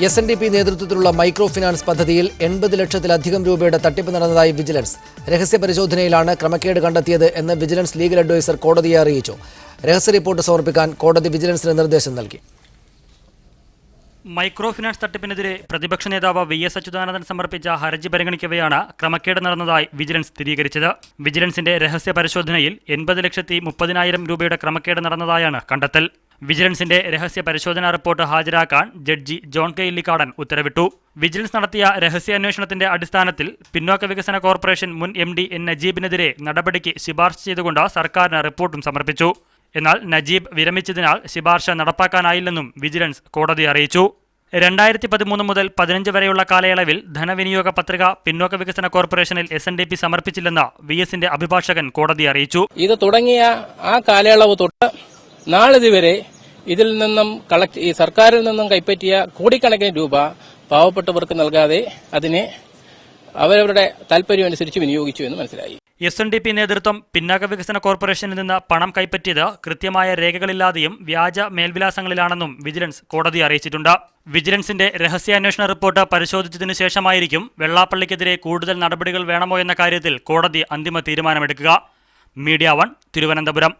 SNDP നേതൃത്വത്തിലുള്ള micro finance പദ്ധതിയിൽ 80 ലക്ഷത്തിലധികം രൂപയുടെ തട്ടിപ്പ് നടന്നതായി വിജിലൻസ്. രഹസ്യ പരിശോധനയിലാണ് ക്രമക്കേട് കണ്ടെത്തിയത് എന്ന് വിജിലൻസ് ലീഗൽ അഡ്വൈസർ കോടതിയെ അറിയിച്ചു. രഹസ്യ റിപ്പോർട്ട് സമർപ്പിക്കാൻ കോടതി വിജിലൻസിന് നിർദ്ദേശം നൽകി. മൈക്രോ ഫിനാൻസ് തട്ടിപ്പിനെതിരെ പ്രതിപക്ഷ നേതാവ് VS അച്യുതാനന്ദൻ സമർപ്പിച്ച ഹർജി പരിഗണിക്കവെയാണ് ക്രമക്കേട് നടന്നതായി വിജിലൻസ് സ്ഥിരീകരിച്ചത്. വിജിലൻസിന്റെ രഹസ്യ പരിശോധനയിൽ 80,30,000 രൂപയുടെ ക്രമക്കേട് നടന്നതായാണ് കണ്ടെത്തൽ. വിജിലൻസിന്റെ രഹസ്യ പരിശോധനാ റിപ്പോർട്ട് ഹാജരാക്കാൻ ജഡ്ജി ജോൺ കെ ഇല്ലിക്കാടൻ ഉത്തരവിട്ടു. വിജിലൻസ് നടത്തിയ രഹസ്യാന്വേഷണത്തിന്റെ അടിസ്ഥാനത്തിൽ പിന്നോക്ക വികസന കോർപ്പറേഷൻ മുൻ MD N നജീബിനെതിരെ നടപടിക്ക് ശുപാർശ ചെയ്തുകൊണ്ട് സർക്കാരിന് റിപ്പോർട്ടും സമർപ്പിച്ചു. എന്നാൽ നജീബ് വിരമിച്ചതിനാൽ ശുപാർശ നടപ്പാക്കാനായില്ലെന്നും വിജിലൻസ് കോടതിയെ അറിയിച്ചു. 2013 മുതൽ 15 വരെയുള്ള കാലയളവിൽ ധനവിനിയോഗ പത്രിക പിന്നോക്ക വികസന കോർപ്പറേഷനിൽ SNDP സമർപ്പിച്ചില്ലെന്ന് VSന്റെ അഭിഭാഷകൻ കോടതിയെ അറിയിച്ചു. ഇത് തുടങ്ങിയ ആ കാലയളവ് തൊട്ട് നാളിതുവരെ ഇതിൽ നിന്നും ഈ സർക്കാരിൽ നിന്നും കൈപ്പറ്റിയ കോടിക്കണക്കിന് രൂപ പാവപ്പെട്ടവർക്ക് നൽകാതെ അതിനെ അവരവരുടെ താൽപര്യം അനുസരിച്ച് വിനിയോഗിച്ചു എന്ന് മനസ്സിലായി. SNDP നേതൃത്വം പിന്നാക്ക വികസന കോർപ്പറേഷനിൽ നിന്ന് പണം കൈപ്പറ്റിയത് കൃത്യമായ രേഖകളില്ലാതെയും വ്യാജ മേൽവിലാസങ്ങളിലാണെന്നും വിജിലൻസ് കോടതിയെ അറിയിച്ചിട്ടുണ്ട്. വിജിലൻസിന്റെ രഹസ്യാന്വേഷണ റിപ്പോർട്ട് പരിശോധിച്ചതിനു ശേഷമായിരിക്കും വെള്ളാപ്പള്ളിക്കെതിരെ കൂടുതൽ നടപടികൾ വേണമോ എന്ന കാര്യത്തിൽ കോടതി അന്തിമ തീരുമാനമെടുക്കുക. മീഡിയ 1 തിരുവനന്തപുരം.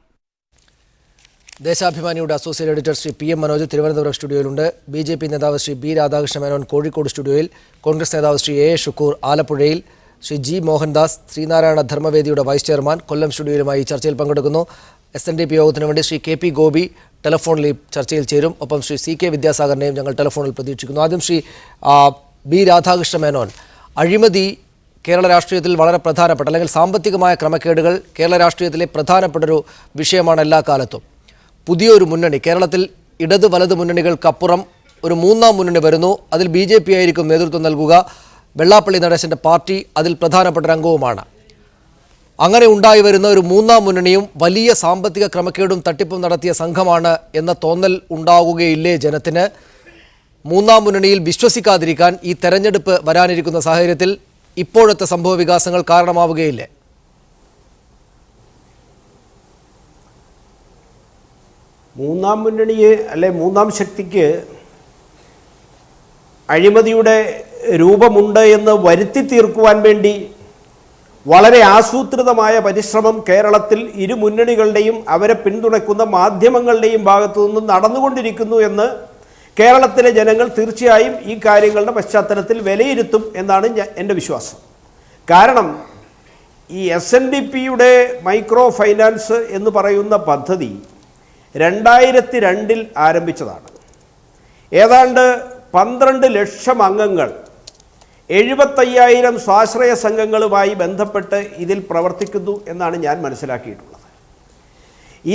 ദേശാഭിമാനിയുടെ associate editor Shri PM Manoj Thiruvananthapuram സ്റ്റുഡിയോയിലുണ്ട്. BJP നേതാവ് ശ്രീ B രാധാകൃഷ്ണ മേനോൻ കോഴിക്കോട് സ്റ്റുഡിയോയിൽ, കോൺഗ്രസ് നേതാവ് ശ്രീ A ഷുക്കൂർ ആലപ്പുഴയിൽ, ശ്രീ G മോഹൻദാസ് ശ്രീനാരായണ ധർമ്മവേദിയുടെ വൈസ് ചെയർമാൻ കൊല്ലം സ്റ്റുഡിയോയിലുമായി ചർച്ചയിൽ പങ്കെടുക്കുന്നു. SNDP യോഗത്തിനു വേണ്ടി ശ്രീ KP ഗോപി ടെലിഫോണിൽ ചർച്ചയിൽ ചേരും. ഒപ്പം ശ്രീ CK വിദ്യാസാഗറിനെയും ഞങ്ങൾ ടെലിഫോണിൽ പ്രതീക്ഷിക്കുന്നു. ആദ്യം ശ്രീ B രാധാകൃഷ്ണ മേനോൻ, അഴിമതി കേരള രാഷ്ട്രീയത്തിൽ വളരെ പ്രധാനപ്പെട്ട അല്ലെങ്കിൽ സാമ്പത്തികമായ ക്രമക്കേടുകൾ കേരള രാഷ്ട്രീയത്തിലെ പ്രധാനപ്പെട്ടൊരു വിഷയമാണ് എല്ലാ കാലത്തും. പുതിയൊരു മുന്നണി കേരളത്തിൽ ഇടത് വലത് മുന്നണികൾക്കപ്പുറം ഒരു മൂന്നാം മുന്നണി വരുന്നു. അതിൽ BJP ആയിരിക്കും നേതൃത്വം നൽകുക. വെള്ളാപ്പള്ളി നടേശൻ്റെ പാർട്ടി അതിൽ പ്രധാനപ്പെട്ട ഒരു അംഗവുമാണ്. അങ്ങനെ ഉണ്ടായി വരുന്ന ഒരു മൂന്നാം മുന്നണിയും വലിയ സാമ്പത്തിക ക്രമക്കേടും തട്ടിപ്പും നടത്തിയ സംഘമാണ് എന്ന തോന്നൽ ഉണ്ടാവുകയില്ലേ ജനത്തിന്? മൂന്നാം മുന്നണിയിൽ വിശ്വസിക്കാതിരിക്കാൻ ഈ തെരഞ്ഞെടുപ്പ് വരാനിരിക്കുന്ന സാഹചര്യത്തിൽ ഇപ്പോഴത്തെ സംഭവ വികാസങ്ങൾ കാരണമാവുകയില്ലേ? മൂന്നാം മുന്നണിയെ അല്ലെ മൂന്നാം ശക്തിക്ക് അഴിമതിയുടെ രൂപമുണ്ട് എന്ന് വരുത്തി തീർക്കുവാൻ വേണ്ടി വളരെ ആസൂത്രിതമായ പരിശ്രമം കേരളത്തിൽ ഇരു മുന്നണികളുടെയും അവരെ പിന്തുണയ്ക്കുന്ന മാധ്യമങ്ങളുടെയും ഭാഗത്തു നിന്നും നടന്നുകൊണ്ടിരിക്കുന്നു എന്ന് കേരളത്തിലെ ജനങ്ങൾ തീർച്ചയായും ഈ കാര്യങ്ങളുടെ പശ്ചാത്തലത്തിൽ വിലയിരുത്തും എന്നാണ് എൻ്റെ വിശ്വാസം. കാരണം ഈ SNDPയുടെ മൈക്രോ ഫൈനാൻസ് എന്ന് പറയുന്ന പദ്ധതി 2002 ആരംഭിച്ചതാണ്. ഏതാണ്ട് 12 ലക്ഷം അംഗങ്ങൾ 75,000 സ്വാശ്രയ സംഘങ്ങളുമായി ബന്ധപ്പെട്ട് ഇതിൽ പ്രവർത്തിക്കുന്നു എന്നാണ് ഞാൻ മനസ്സിലാക്കിയിട്ടുള്ളത്.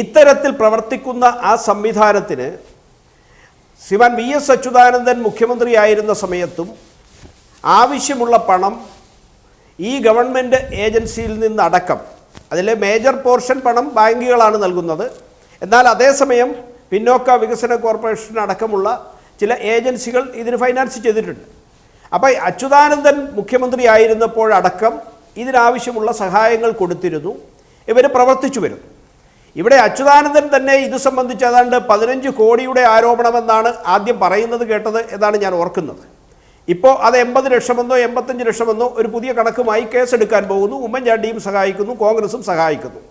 ഇത്തരത്തിൽ പ്രവർത്തിക്കുന്ന ആ സംവിധാനത്തിന് ശ്രീമാൻ VS അച്യുതാനന്ദൻ മുഖ്യമന്ത്രിയായിരുന്ന സമയത്തും ആവശ്യമുള്ള പണം ഈ ഗവൺമെൻറ് ഏജൻസിയിൽ നിന്നടക്കം, അതിലെ മേജർ പോർഷൻ പണം ബാങ്കുകളാണ് നൽകുന്നത്. എന്നാൽ അതേസമയം പിന്നോക്ക വികസന കോർപ്പറേഷൻ അടക്കമുള്ള ചില ഏജൻസികൾ ഇതിന് ഫൈനാൻസ് ചെയ്തിട്ടുണ്ട്. അപ്പോൾ അച്യുതാനന്ദൻ മുഖ്യമന്ത്രി ആയിരുന്നപ്പോഴടക്കം ഇതിനാവശ്യമുള്ള സഹായങ്ങൾ കൊടുത്തിരുന്നു. ഇവർ പ്രവർത്തിച്ചു വരുന്നു. ഇവിടെ അച്യുതാനന്ദൻ തന്നെ ഇത് സംബന്ധിച്ച് ഏതാണ്ട് 15 കോടിയുടെ ആരോപണമെന്നാണ് ആദ്യം പറയുന്നത് കേട്ടത് എന്നാണ് ഞാൻ ഓർക്കുന്നത്. ഇപ്പോൾ അത് 80 ലക്ഷമെന്നോ 85 ലക്ഷമെന്നോ ഒരു പുതിയ കണക്കുമായി കേസെടുക്കാൻ പോകുന്നു. ഉമ്മൻചാണ്ടിയും സഹായിക്കുന്നു, കോൺഗ്രസും സഹായിക്കുന്നു.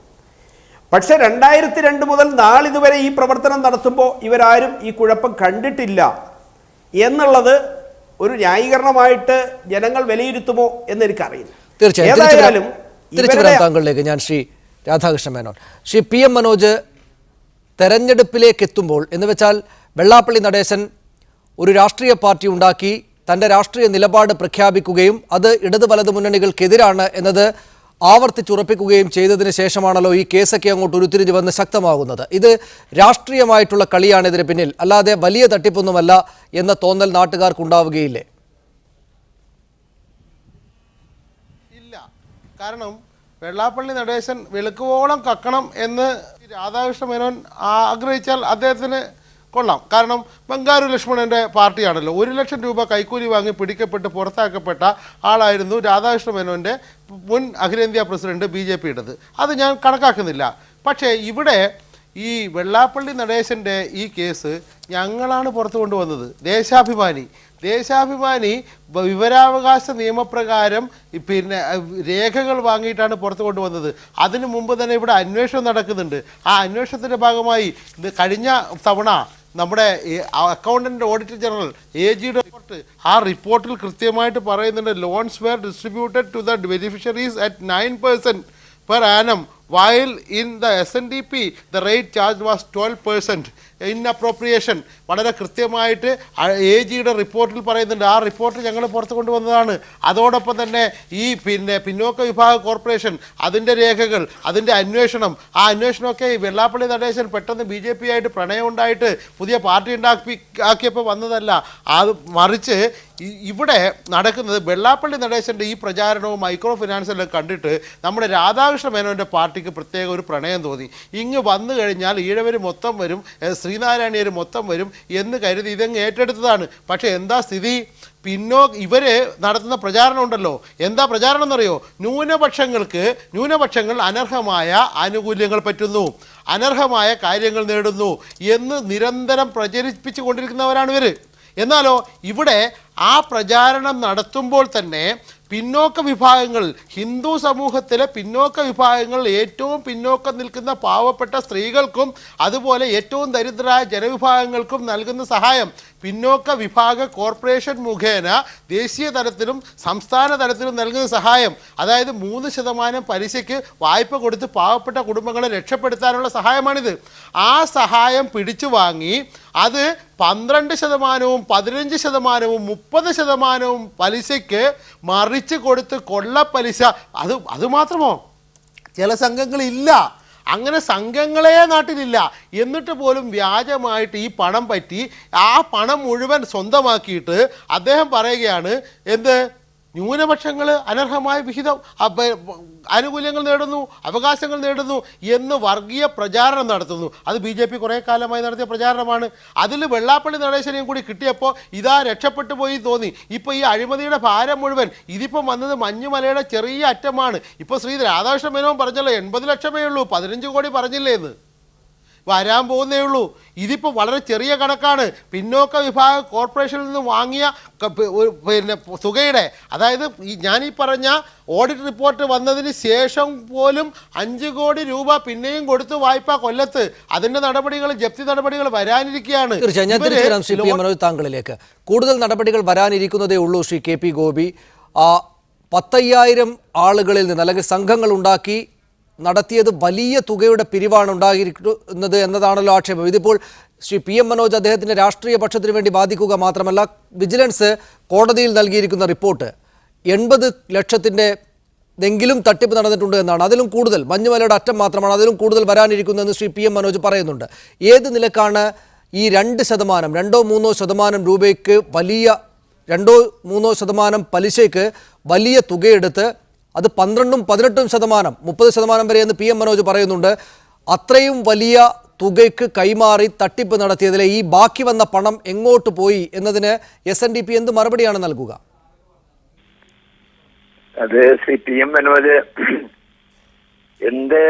പക്ഷേ 2002 മുതൽ നാളിതുവരെ ഈ പ്രവർത്തനം നടത്തുമ്പോൾ ഇവരാരും ഈ കുഴപ്പം കണ്ടിട്ടില്ല എന്നുള്ളത് ഒരു ന്യായീകരണമായിട്ട് ജനങ്ങൾ വിലയിരുത്തുമോ എന്ന് എനിക്കറിയില്ല. തീർച്ചയായും താങ്കളിലേക്ക് ഞാൻ ശ്രീ രാധാകൃഷ്ണ മേനോൻ. ശ്രീ PM മനോജ്, തെരഞ്ഞെടുപ്പിലേക്ക് എത്തുമ്പോൾ എന്ന് വെച്ചാൽ വെള്ളാപ്പള്ളി നടേശൻ ഒരു രാഷ്ട്രീയ പാർട്ടി ഉണ്ടാക്കി തൻ്റെ രാഷ്ട്രീയ നിലപാട് പ്രഖ്യാപിക്കുകയും അത് ഇടത് വലത് മുന്നണികൾക്കെതിരാണ് എന്നത് ആവർത്തിച്ചുറപ്പിക്കുകയും ചെയ്തതിന് ശേഷമാണല്ലോ ഈ കേസൊക്കെ അങ്ങോട്ട് ഉരുത്തിരിഞ്ഞ് വന്ന് ശക്തമാകുന്നത്. ഇത് രാഷ്ട്രീയമായിട്ടുള്ള കളിയാണ് ഇതിന് പിന്നിൽ, അല്ലാതെ വലിയ തട്ടിപ്പൊന്നുമല്ല എന്ന തോന്നൽ നാട്ടുകാർക്കുണ്ടാവുകയില്ലേ? ഇല്ല. കാരണം വെള്ളാപ്പള്ളി നടേശൻ വെളുക്കുവോളം കക്കണം എന്ന് രാധാകൃഷ്ണ മേനോൻ ആഗ്രഹിച്ചാൽ അദ്ദേഹത്തിന് കൊള്ളാം. കാരണം ബംഗാരു ലക്ഷ്മണൻ്റെ പാർട്ടിയാണല്ലോ. 1 ലക്ഷം രൂപ കൈക്കൂലി വാങ്ങി പിടിക്കപ്പെട്ട് പുറത്താക്കപ്പെട്ട ആളായിരുന്നു രാധാകൃഷ്ണ മേനോൻ്റെ മുൻ അഖിലേന്ത്യാ പ്രസിഡന്റ് BJPയുടേത്. അത് ഞാൻ കണക്കാക്കുന്നില്ല. പക്ഷേ ഇവിടെ ഈ വെള്ളാപ്പള്ളി നടേശൻ്റെ ഈ കേസ് ഞങ്ങളാണ് പുറത്തു കൊണ്ടുവന്നത്. ദേശാഭിമാനി ദേശാഭിമാനി വിവരാവകാശ നിയമപ്രകാരം പിന്നെ രേഖകൾ വാങ്ങിയിട്ടാണ് പുറത്തു കൊണ്ടുവന്നത്. അതിനു മുമ്പ് തന്നെ ഇവിടെ അന്വേഷണം നടക്കുന്നുണ്ട്. ആ അന്വേഷണത്തിൻ്റെ ഭാഗമായി ഇത് കഴിഞ്ഞ തവണ നമ്മുടെ അക്കൗണ്ടന്റ് ഓഡിറ്റർ ജനറൽ AGയുടെ റിപ്പോർട്ട്, ആ റിപ്പോർട്ടിൽ കൃത്യമായിട്ട് പറയുന്നുണ്ട് loans were distributed to the beneficiaries at 9% per annum while in the SNDP the rate charged was 12% in appropriation. വളരെ കൃത്യമായിട്ട് AGയുടെ റിപ്പോർട്ടിൽ പറയുന്നുണ്ട്. ആ റിപ്പോർട്ട് ഞങ്ങൾ പുറത്തു കൊണ്ടുവന്നതാണ്. അതോടൊപ്പം തന്നെ ഈ പിന്നോക്ക വിഭാഗ കോർപ്പറേഷൻ അതിൻ്റെ രേഖകൾ, അതിൻ്റെ അന്വേഷണം, ആ അന്വേഷണമൊക്കെ വെള്ളാപ്പള്ളി നടേശൻ പെട്ടെന്ന് BJP ആയിട്ട് പ്രണയം ഉണ്ടായിട്ട് പുതിയ പാർട്ടി ആക്കിയപ്പോൾ വന്നതല്ല. അത് മറിച്ച് ഇവിടെ നടക്കുന്നത് വെള്ളാപ്പള്ളി നടേശൻ്റെ ഈ പ്രചാരണവും മൈക്രോ ഫിനാൻസെല്ലാം കണ്ടിട്ട് നമ്മുടെ രാധാകൃഷ്ണ മേനോൻ്റെ പാർട്ടിക്ക് പ്രത്യേക ഒരു പ്രണയം തോന്നി. ഇങ്ങ് വന്നു കഴിഞ്ഞാൽ ഈഴവർ മൊത്തം വരും, ശ്രീനാരായണീയർ മൊത്തം വരും എന്ന് കരുതി ഇതങ്ങ് ഏറ്റെടുത്തതാണ്. പക്ഷേ എന്താ സ്ഥിതി? ഇവർ നടത്തുന്ന പ്രചാരണം ഉണ്ടല്ലോ, എന്താ പ്രചാരണം എന്നറിയോ? ന്യൂനപക്ഷങ്ങൾ അനർഹമായ ആനുകൂല്യങ്ങൾ പറ്റുന്നു, അനർഹമായ കാര്യങ്ങൾ നേടുന്നു എന്ന് നിരന്തരം പ്രചരിപ്പിച്ചു കൊണ്ടിരിക്കുന്നവരാണ് ഇവർ. എന്നാലോ ഇവിടെ ആ പ്രചാരണം നടത്തുമ്പോൾ തന്നെ പിന്നോക്ക വിഭാഗങ്ങൾ, ഹിന്ദു സമൂഹത്തിലെ പിന്നോക്ക വിഭാഗങ്ങൾ, ഏറ്റവും പിന്നോക്കം നിൽക്കുന്ന പാവപ്പെട്ട സ്ത്രീകൾക്കും അതുപോലെ ഏറ്റവും ദരിദ്രരായ ജനവിഭാഗങ്ങൾക്കും നൽകുന്ന സഹായം പിന്നോക്ക വിഭാഗ കോർപ്പറേഷൻ മുഖേന ദേശീയ തലത്തിലും സംസ്ഥാന തലത്തിലും നൽകുന്ന സഹായം, അതായത് 3% പലിശയ്ക്ക് വായ്പ കൊടുത്ത് പാവപ്പെട്ട കുടുംബങ്ങളെ രക്ഷപ്പെടുത്താനുള്ള സഹായമാണിത്. ആ സഹായം പിടിച്ചു വാങ്ങി അത് 12%, 15%, 30% പലിശയ്ക്ക് മറിച്ച് കൊടുത്ത് കൊള്ളപ്പലിശ. അത് മാത്രമോ? ചില സംഘങ്ങളില്ല, അങ്ങനെ സംഘങ്ങളെ നാട്ടിലില്ല. എന്നിട്ട് പോലും വ്യാജമായിട്ട് ഈ പണം പറ്റി ആ പണം മുഴുവൻ സ്വന്തമാക്കിയിട്ട് അദ്ദേഹം പറയുകയാണ് എന്ത് ന്യൂനപക്ഷങ്ങൾ അനർഹമായ വിഹിതം ആനുകൂല്യങ്ങൾ നേടുന്നു, അവകാശങ്ങൾ നേടുന്നു എന്ന് വർഗീയ പ്രചാരണം നടത്തുന്നു. അത് BJP കുറേ കാലമായി നടത്തിയ പ്രചാരണമാണ്. അതിൽ വെള്ളാപ്പള്ളി നടേശനെയും കൂടി കിട്ടിയപ്പോൾ ഇതാ രക്ഷപ്പെട്ടു പോയി തോന്നി. ഇപ്പോൾ ഈ അഴിമതിയുടെ ഭാരം മുഴുവൻ ഇതിപ്പം വന്നത് മഞ്ഞുമലയുടെ ചെറിയ അറ്റമാണ്. ഇപ്പോൾ ശ്രീ രാധാകൃഷ്ണ മേനോൻ പറഞ്ഞല്ലോ 80 ലക്ഷമേ ഉള്ളൂ, 15 കോടി പറഞ്ഞില്ലേ എന്ന്, വരാൻ പോകുന്നേ ഉള്ളൂ. ഇതിപ്പോൾ വളരെ ചെറിയ കണക്കാണ്. പിന്നോക്ക വിഭാഗ കോർപ്പറേഷനിൽ നിന്ന് വാങ്ങിയ തുകയുടെ, അതായത് ഞാനീ പറഞ്ഞ ഓഡിറ്റ് റിപ്പോർട്ട് വന്നതിന് ശേഷം പോലും 5 കോടി രൂപ പിന്നെയും കൊടുത്തു വായ്പ കൊല്ലത്ത്. അതിൻ്റെ നടപടികൾ, ജപ്തി നടപടികൾ വരാനിരിക്കുകയാണ്. തീർച്ചയായും ശ്രീ പി. മനോജ് താങ്കളിലേക്ക്. കൂടുതൽ നടപടികൾ വരാനിരിക്കുന്നതേ ഉള്ളൂ. ശ്രീ KP ഗോപി, 10,000 ആളുകളിൽ നിന്ന് അല്ലെങ്കിൽ സംഘങ്ങൾ ഉണ്ടാക്കി നടത്തിയത് വലിയ തുകയുടെ പിരിവാണ് ഉണ്ടായിരിക്കുന്നത് എന്നതാണല്ലോ ആക്ഷേപം. ഇതിപ്പോൾ ശ്രീ PM മനോജ് അദ്ദേഹത്തിൻ്റെ രാഷ്ട്രീയ പക്ഷത്തിന് വേണ്ടി ബാധിക്കുക മാത്രമല്ല, വിജിലൻസ് കോടതിയിൽ നൽകിയിരിക്കുന്ന റിപ്പോർട്ട് 80 ലക്ഷത്തിൻ്റെ എങ്കിലും തട്ടിപ്പ് നടന്നിട്ടുണ്ട് എന്നാണ്. അതിലും കൂടുതൽ, മഞ്ഞുമലയുടെ അറ്റം മാത്രമാണ്, അതിലും കൂടുതൽ വരാനിരിക്കുന്നതെന്ന് ശ്രീ PM മനോജ് പറയുന്നുണ്ട്. ഏത് നിലക്കാണ് ഈ 2%, 2-3% രൂപയ്ക്ക് വലിയ 2-3% പലിശയ്ക്ക് വലിയ തുകയെടുത്ത് അത് 12-18%, 30% വരെ എന്ന് PM മനോജ് പറയുന്നുണ്ട്, അത്രയും വലിയ തുകയ്ക്ക് കൈമാറി തട്ടിപ്പ് നടത്തിയതിലെ ഈ ബാക്കി വന്ന പണം എങ്ങോട്ട് പോയി എന്നതിന് SNDP എന്ത് മറുപടിയാണ് നൽകുക? അത് ശ്രീ PM മനോജ് എന്ത്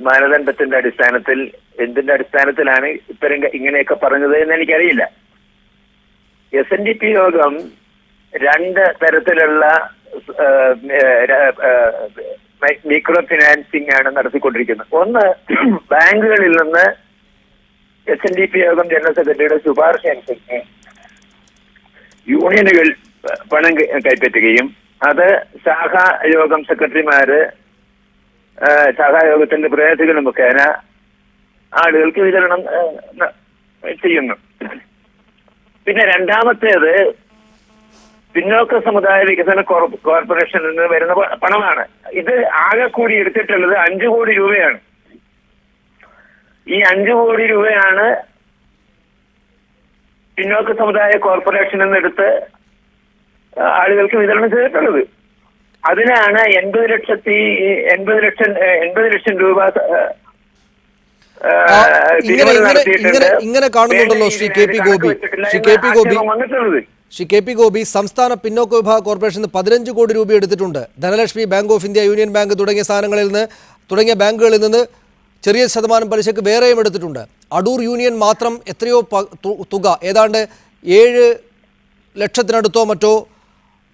മാനദണ്ഡത്തിന്റെ അടിസ്ഥാനത്തിൽ, എന്തിന്റെ അടിസ്ഥാനത്തിലാണ് ഇത്തരം ഇങ്ങനെയൊക്കെ പറഞ്ഞത് എന്ന് എനിക്കറിയില്ല. SNDP യോഗം 2 തരത്തിലുള്ള മൈക്രോ ഫിനാൻസിംഗ് ആണ് നടത്തിക്കൊണ്ടിരിക്കുന്നത്. ഒന്ന്, ബാങ്കുകളിൽ നിന്ന് SNDP യോഗം ജനറൽ സെക്രട്ടറിയുടെ ശുപാർശ അനുസരിച്ച് യൂണിയനുകൾ പണം കൈപ്പറ്റുകയും അത് ശാഖായോഗം സെക്രട്ടറിമാര് ശാഖായോഗത്തിന്റെ പ്രതിനിധികൾ മുഖേന ആളുകൾക്ക് വിതരണം ചെയ്യുന്നു. പിന്നെ രണ്ടാമത്തേത് പിന്നോക്ക സമുദായ വികസന കോർപ്പറേഷനിൽ നിന്ന് വരുന്ന പണമാണ്. ഇത് ആകെ കൂടി എടുത്തിട്ടുള്ളത് 5 കോടി രൂപയാണ്. ഈ 5 കോടി രൂപയാണ് പിന്നോക്ക സമുദായ കോർപ്പറേഷനിൽ നിന്ന് എടുത്ത് ആളുകൾക്ക് വിതരണം ചെയ്തിട്ടുള്ളത്. അതിനാണ് 80 ലക്ഷം രൂപ ഇങ്ങനെ കാണുന്നുണ്ടല്ലോ ശ്രീ KP ഗോപി. ശ്രീ KP ഗോപി, സംസ്ഥാന പിന്നോക്ക വിഭാഗ കോർപ്പറേഷന് 15 കോടി രൂപ എടുത്തിട്ടുണ്ട്. Dhanlaxmi, bank of India, union bank തുടങ്ങിയ ബാങ്കുകളിൽ നിന്ന് ചെറിയ ശതമാനം പലിശക്ക് വേറെയും എടുത്തിട്ടുണ്ട്. അടൂർ യൂണിയൻ മാത്രം എത്രയോ തുക, ഏതാണ്ട് 7 ലക്ഷത്തിനടുത്തോ മറ്റോ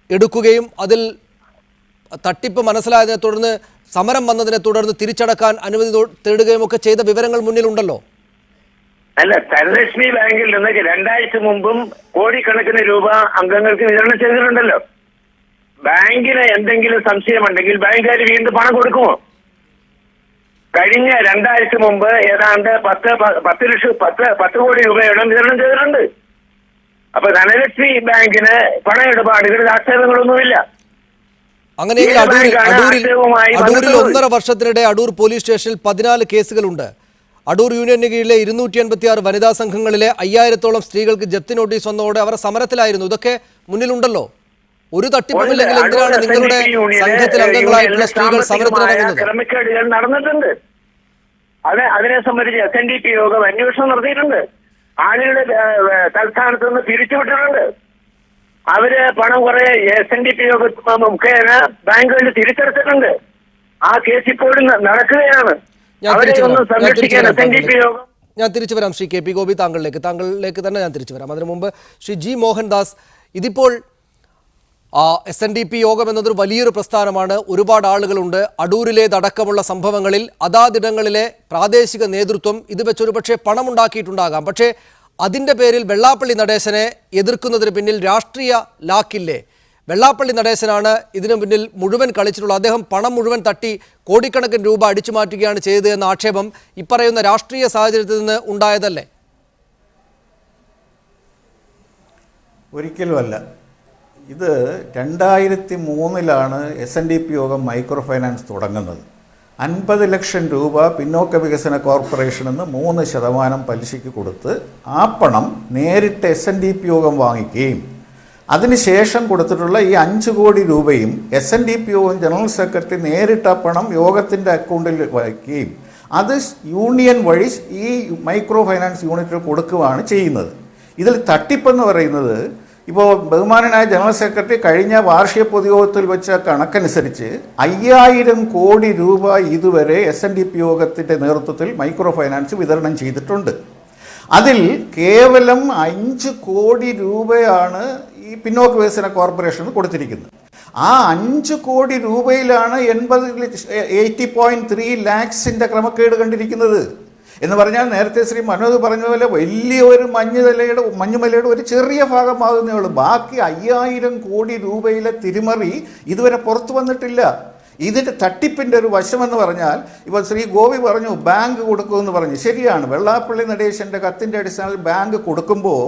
എടുക്കുകയും അതിൽ തട്ടിപ്പ് മനസ്സിലായതിനെ തുടർന്ന് സമരം വന്നതിനെ തുടർന്ന് തിരിച്ചടക്കാൻ അനുമതി തേടുകയും ഒക്കെ ചെയ്ത വിവരങ്ങൾ മുന്നിലുണ്ടല്ലോ. അല്ല, ധനലക്ഷ്മി ബാങ്കിൽ നിന്ന് 2 ആഴ്ച മുമ്പും കോടിക്കണക്കിന് രൂപ അംഗങ്ങൾക്ക് വിതരണം ചെയ്തിട്ടുണ്ടല്ലോ. ബാങ്കിന് എന്തെങ്കിലും സംശയമുണ്ടെങ്കിൽ ബാങ്കുകാർ വീണ്ടും പണം കൊടുക്കുമോ? കഴിഞ്ഞ 2 ആഴ്ച മുമ്പ് ഏതാണ്ട് 10 കോടി രൂപയോളം വിതരണം ചെയ്തിട്ടുണ്ട്. അപ്പൊ ധനലക്ഷ്മി ബാങ്കിന് പണമിടപാടുകളിൽ ആക്ഷേപങ്ങളൊന്നുമില്ല. അങ്ങനെയെങ്കിൽ അടൂരിൽ 1.5 വർഷത്തിനിടെ അടൂർ പോലീസ് സ്റ്റേഷനിൽ 14 കേസുകളുണ്ട്. അടൂർ യൂണിയന് കീഴിലെ 256 വനിതാ സംഘങ്ങളിലെ 5000-ഓളം സ്ത്രീകൾക്ക് ജപ്തി നോട്ടീസ് വന്നതോടെ അവർ സമരത്തിലായിരുന്നു. ഇതൊക്കെ മുന്നിലുണ്ടല്ലോ. ഒരു തട്ടിപ്പുമില്ലെങ്കിൽ എന്തിനാണ് നിങ്ങളുടെ സംഘത്തിൽ അംഗങ്ങളായിട്ടുള്ള സ്ത്രീകൾ സമരത്തിനിറങ്ങുന്നത്? ക്രമക്കേടുകൾ നടന്നിട്ടുണ്ട്. അതിനെ സംബന്ധിച്ച് SNDP യോഗം അന്വേഷണം നടത്തിയിട്ടുണ്ട്. ആളുകളുടെ തൽസ്ഥാനത്ത് നിന്ന് പിരിച്ചുവിട്ടിട്ടുണ്ട്. അവര് പണം കുറെ SNDP യോഗ മുഖേന ബാങ്കുകളിൽ തിരിച്ചടച്ചിട്ടുണ്ട്. ആ കേസ് ഇപ്പോഴും നടക്കുകയാണ്. അവരെ ഒന്ന് സംരക്ഷിക്കാൻ SNDP യോഗം. ഞാൻ തിരിച്ചു വരാം ശ്രീ KP ഗോപി, താങ്കളിലേക്ക് തന്നെ ഞാൻ തിരിച്ചു വരാം. അതിനു മുമ്പ് ശ്രീ ജി മോഹൻദാസ്, ഇതിപ്പോൾ SNDP യോഗം എന്നതൊരു വലിയൊരു പ്രസ്ഥാനമാണ്. ഒരുപാട് ആളുകളുണ്ട്. അടൂരിലേതടക്കമുള്ള സംഭവങ്ങളിൽ അതാതിടങ്ങളിലെ പ്രാദേശിക നേതൃത്വം ഇത് വെച്ചൊരു പക്ഷേ പണമുണ്ടാക്കിയിട്ടുണ്ടാകാം. പക്ഷേ അതിൻ്റെ പേരിൽ വെള്ളാപ്പള്ളി നടേശനെ എതിർക്കുന്നതിന് പിന്നിൽ രാഷ്ട്രീയ ലാക്കില്ലേ? വെള്ളാപ്പള്ളി നടേശനാണ് ഇതിനു പിന്നിൽ മുഴുവൻ കളിച്ചിട്ടുള്ളത്. അദ്ദേഹം പണം മുഴുവൻ തട്ടി കോടിക്കണക്കിന് രൂപ അടിച്ചു മാറ്റുകയാണ് ചെയ്തത് എന്ന ആക്ഷേപം ഇപ്പറയുന്ന രാഷ്ട്രീയ സാഹചര്യത്തിൽ നിന്ന് ഉണ്ടായതല്ലേ? ഒരിക്കലുമല്ല. ഇത് 2003 SNDP യോഗം മൈക്രോ ഫൈനാൻസ് തുടങ്ങുന്നത്. 50 ലക്ഷം രൂപ പിന്നോക്ക വികസന കോർപ്പറേഷനിൽ നിന്ന് 3% പലിശയ്ക്ക് കൊടുത്ത് ആ പണം നേരിട്ട് SNDP യോഗം വാങ്ങിക്കുകയും അതിനുശേഷം കൊടുത്തിട്ടുള്ള ഈ 5 കോടി രൂപയും SNDP യോഗം ജനറൽ സെക്രട്ടറി നേരിട്ട് ആ പണം യോഗത്തിൻ്റെ അക്കൗണ്ടിൽ വയ്ക്കുകയും അത് യൂണിയൻ വഴി ഈ മൈക്രോ ഫൈനാൻസ് യൂണിറ്റിൽ കൊടുക്കുകയാണ് ചെയ്യുന്നത്. ഇതിൽ തട്ടിപ്പെന്ന് പറയുന്നത്, ഇപ്പോൾ ബഹുമാനനായ ജനറൽ സെക്രട്ടറി കഴിഞ്ഞ വാർഷിക പൊതുയോഗത്തിൽ വെച്ച കണക്കനുസരിച്ച് 5000 കോടി രൂപ ഇതുവരെ SNDP യോഗത്തിൻ്റെ നേതൃത്വത്തിൽ മൈക്രോ ഫൈനാൻസ് വിതരണം ചെയ്തിട്ടുണ്ട്. അതിൽ കേവലം 5 കോടി രൂപയാണ് ഈ പിന്നോക്ക വികസന കോർപ്പറേഷന് കൊടുത്തിരിക്കുന്നത്. ആ 5 കോടി രൂപയിലാണ് 80.3 ലാക്സിൻ്റെ ക്രമക്കേട് കണ്ടിരിക്കുന്നത്. എന്ന് പറഞ്ഞാൽ നേരത്തെ ശ്രീ മനോജ് പറഞ്ഞ പോലെ വലിയൊരു മഞ്ഞുമലയുടെ ഒരു ചെറിയ ഭാഗമാകുന്നേ ഉള്ളൂ. ബാക്കി 5000 കോടി രൂപയിലെ തിരിമറി ഇതുവരെ പുറത്തു വന്നിട്ടില്ല. ഇതിൻ്റെ തട്ടിപ്പിൻ്റെ ഒരു വശമെന്ന് പറഞ്ഞാൽ, ഇപ്പോൾ ശ്രീ ഗോപി പറഞ്ഞു ബാങ്ക് കൊടുക്കുമെന്ന് പറഞ്ഞു. ശരിയാണ്, വെള്ളാപ്പള്ളി നടേശൻ്റെ കത്തിൻ്റെ അടിസ്ഥാനത്തിൽ ബാങ്ക് കൊടുക്കുമ്പോൾ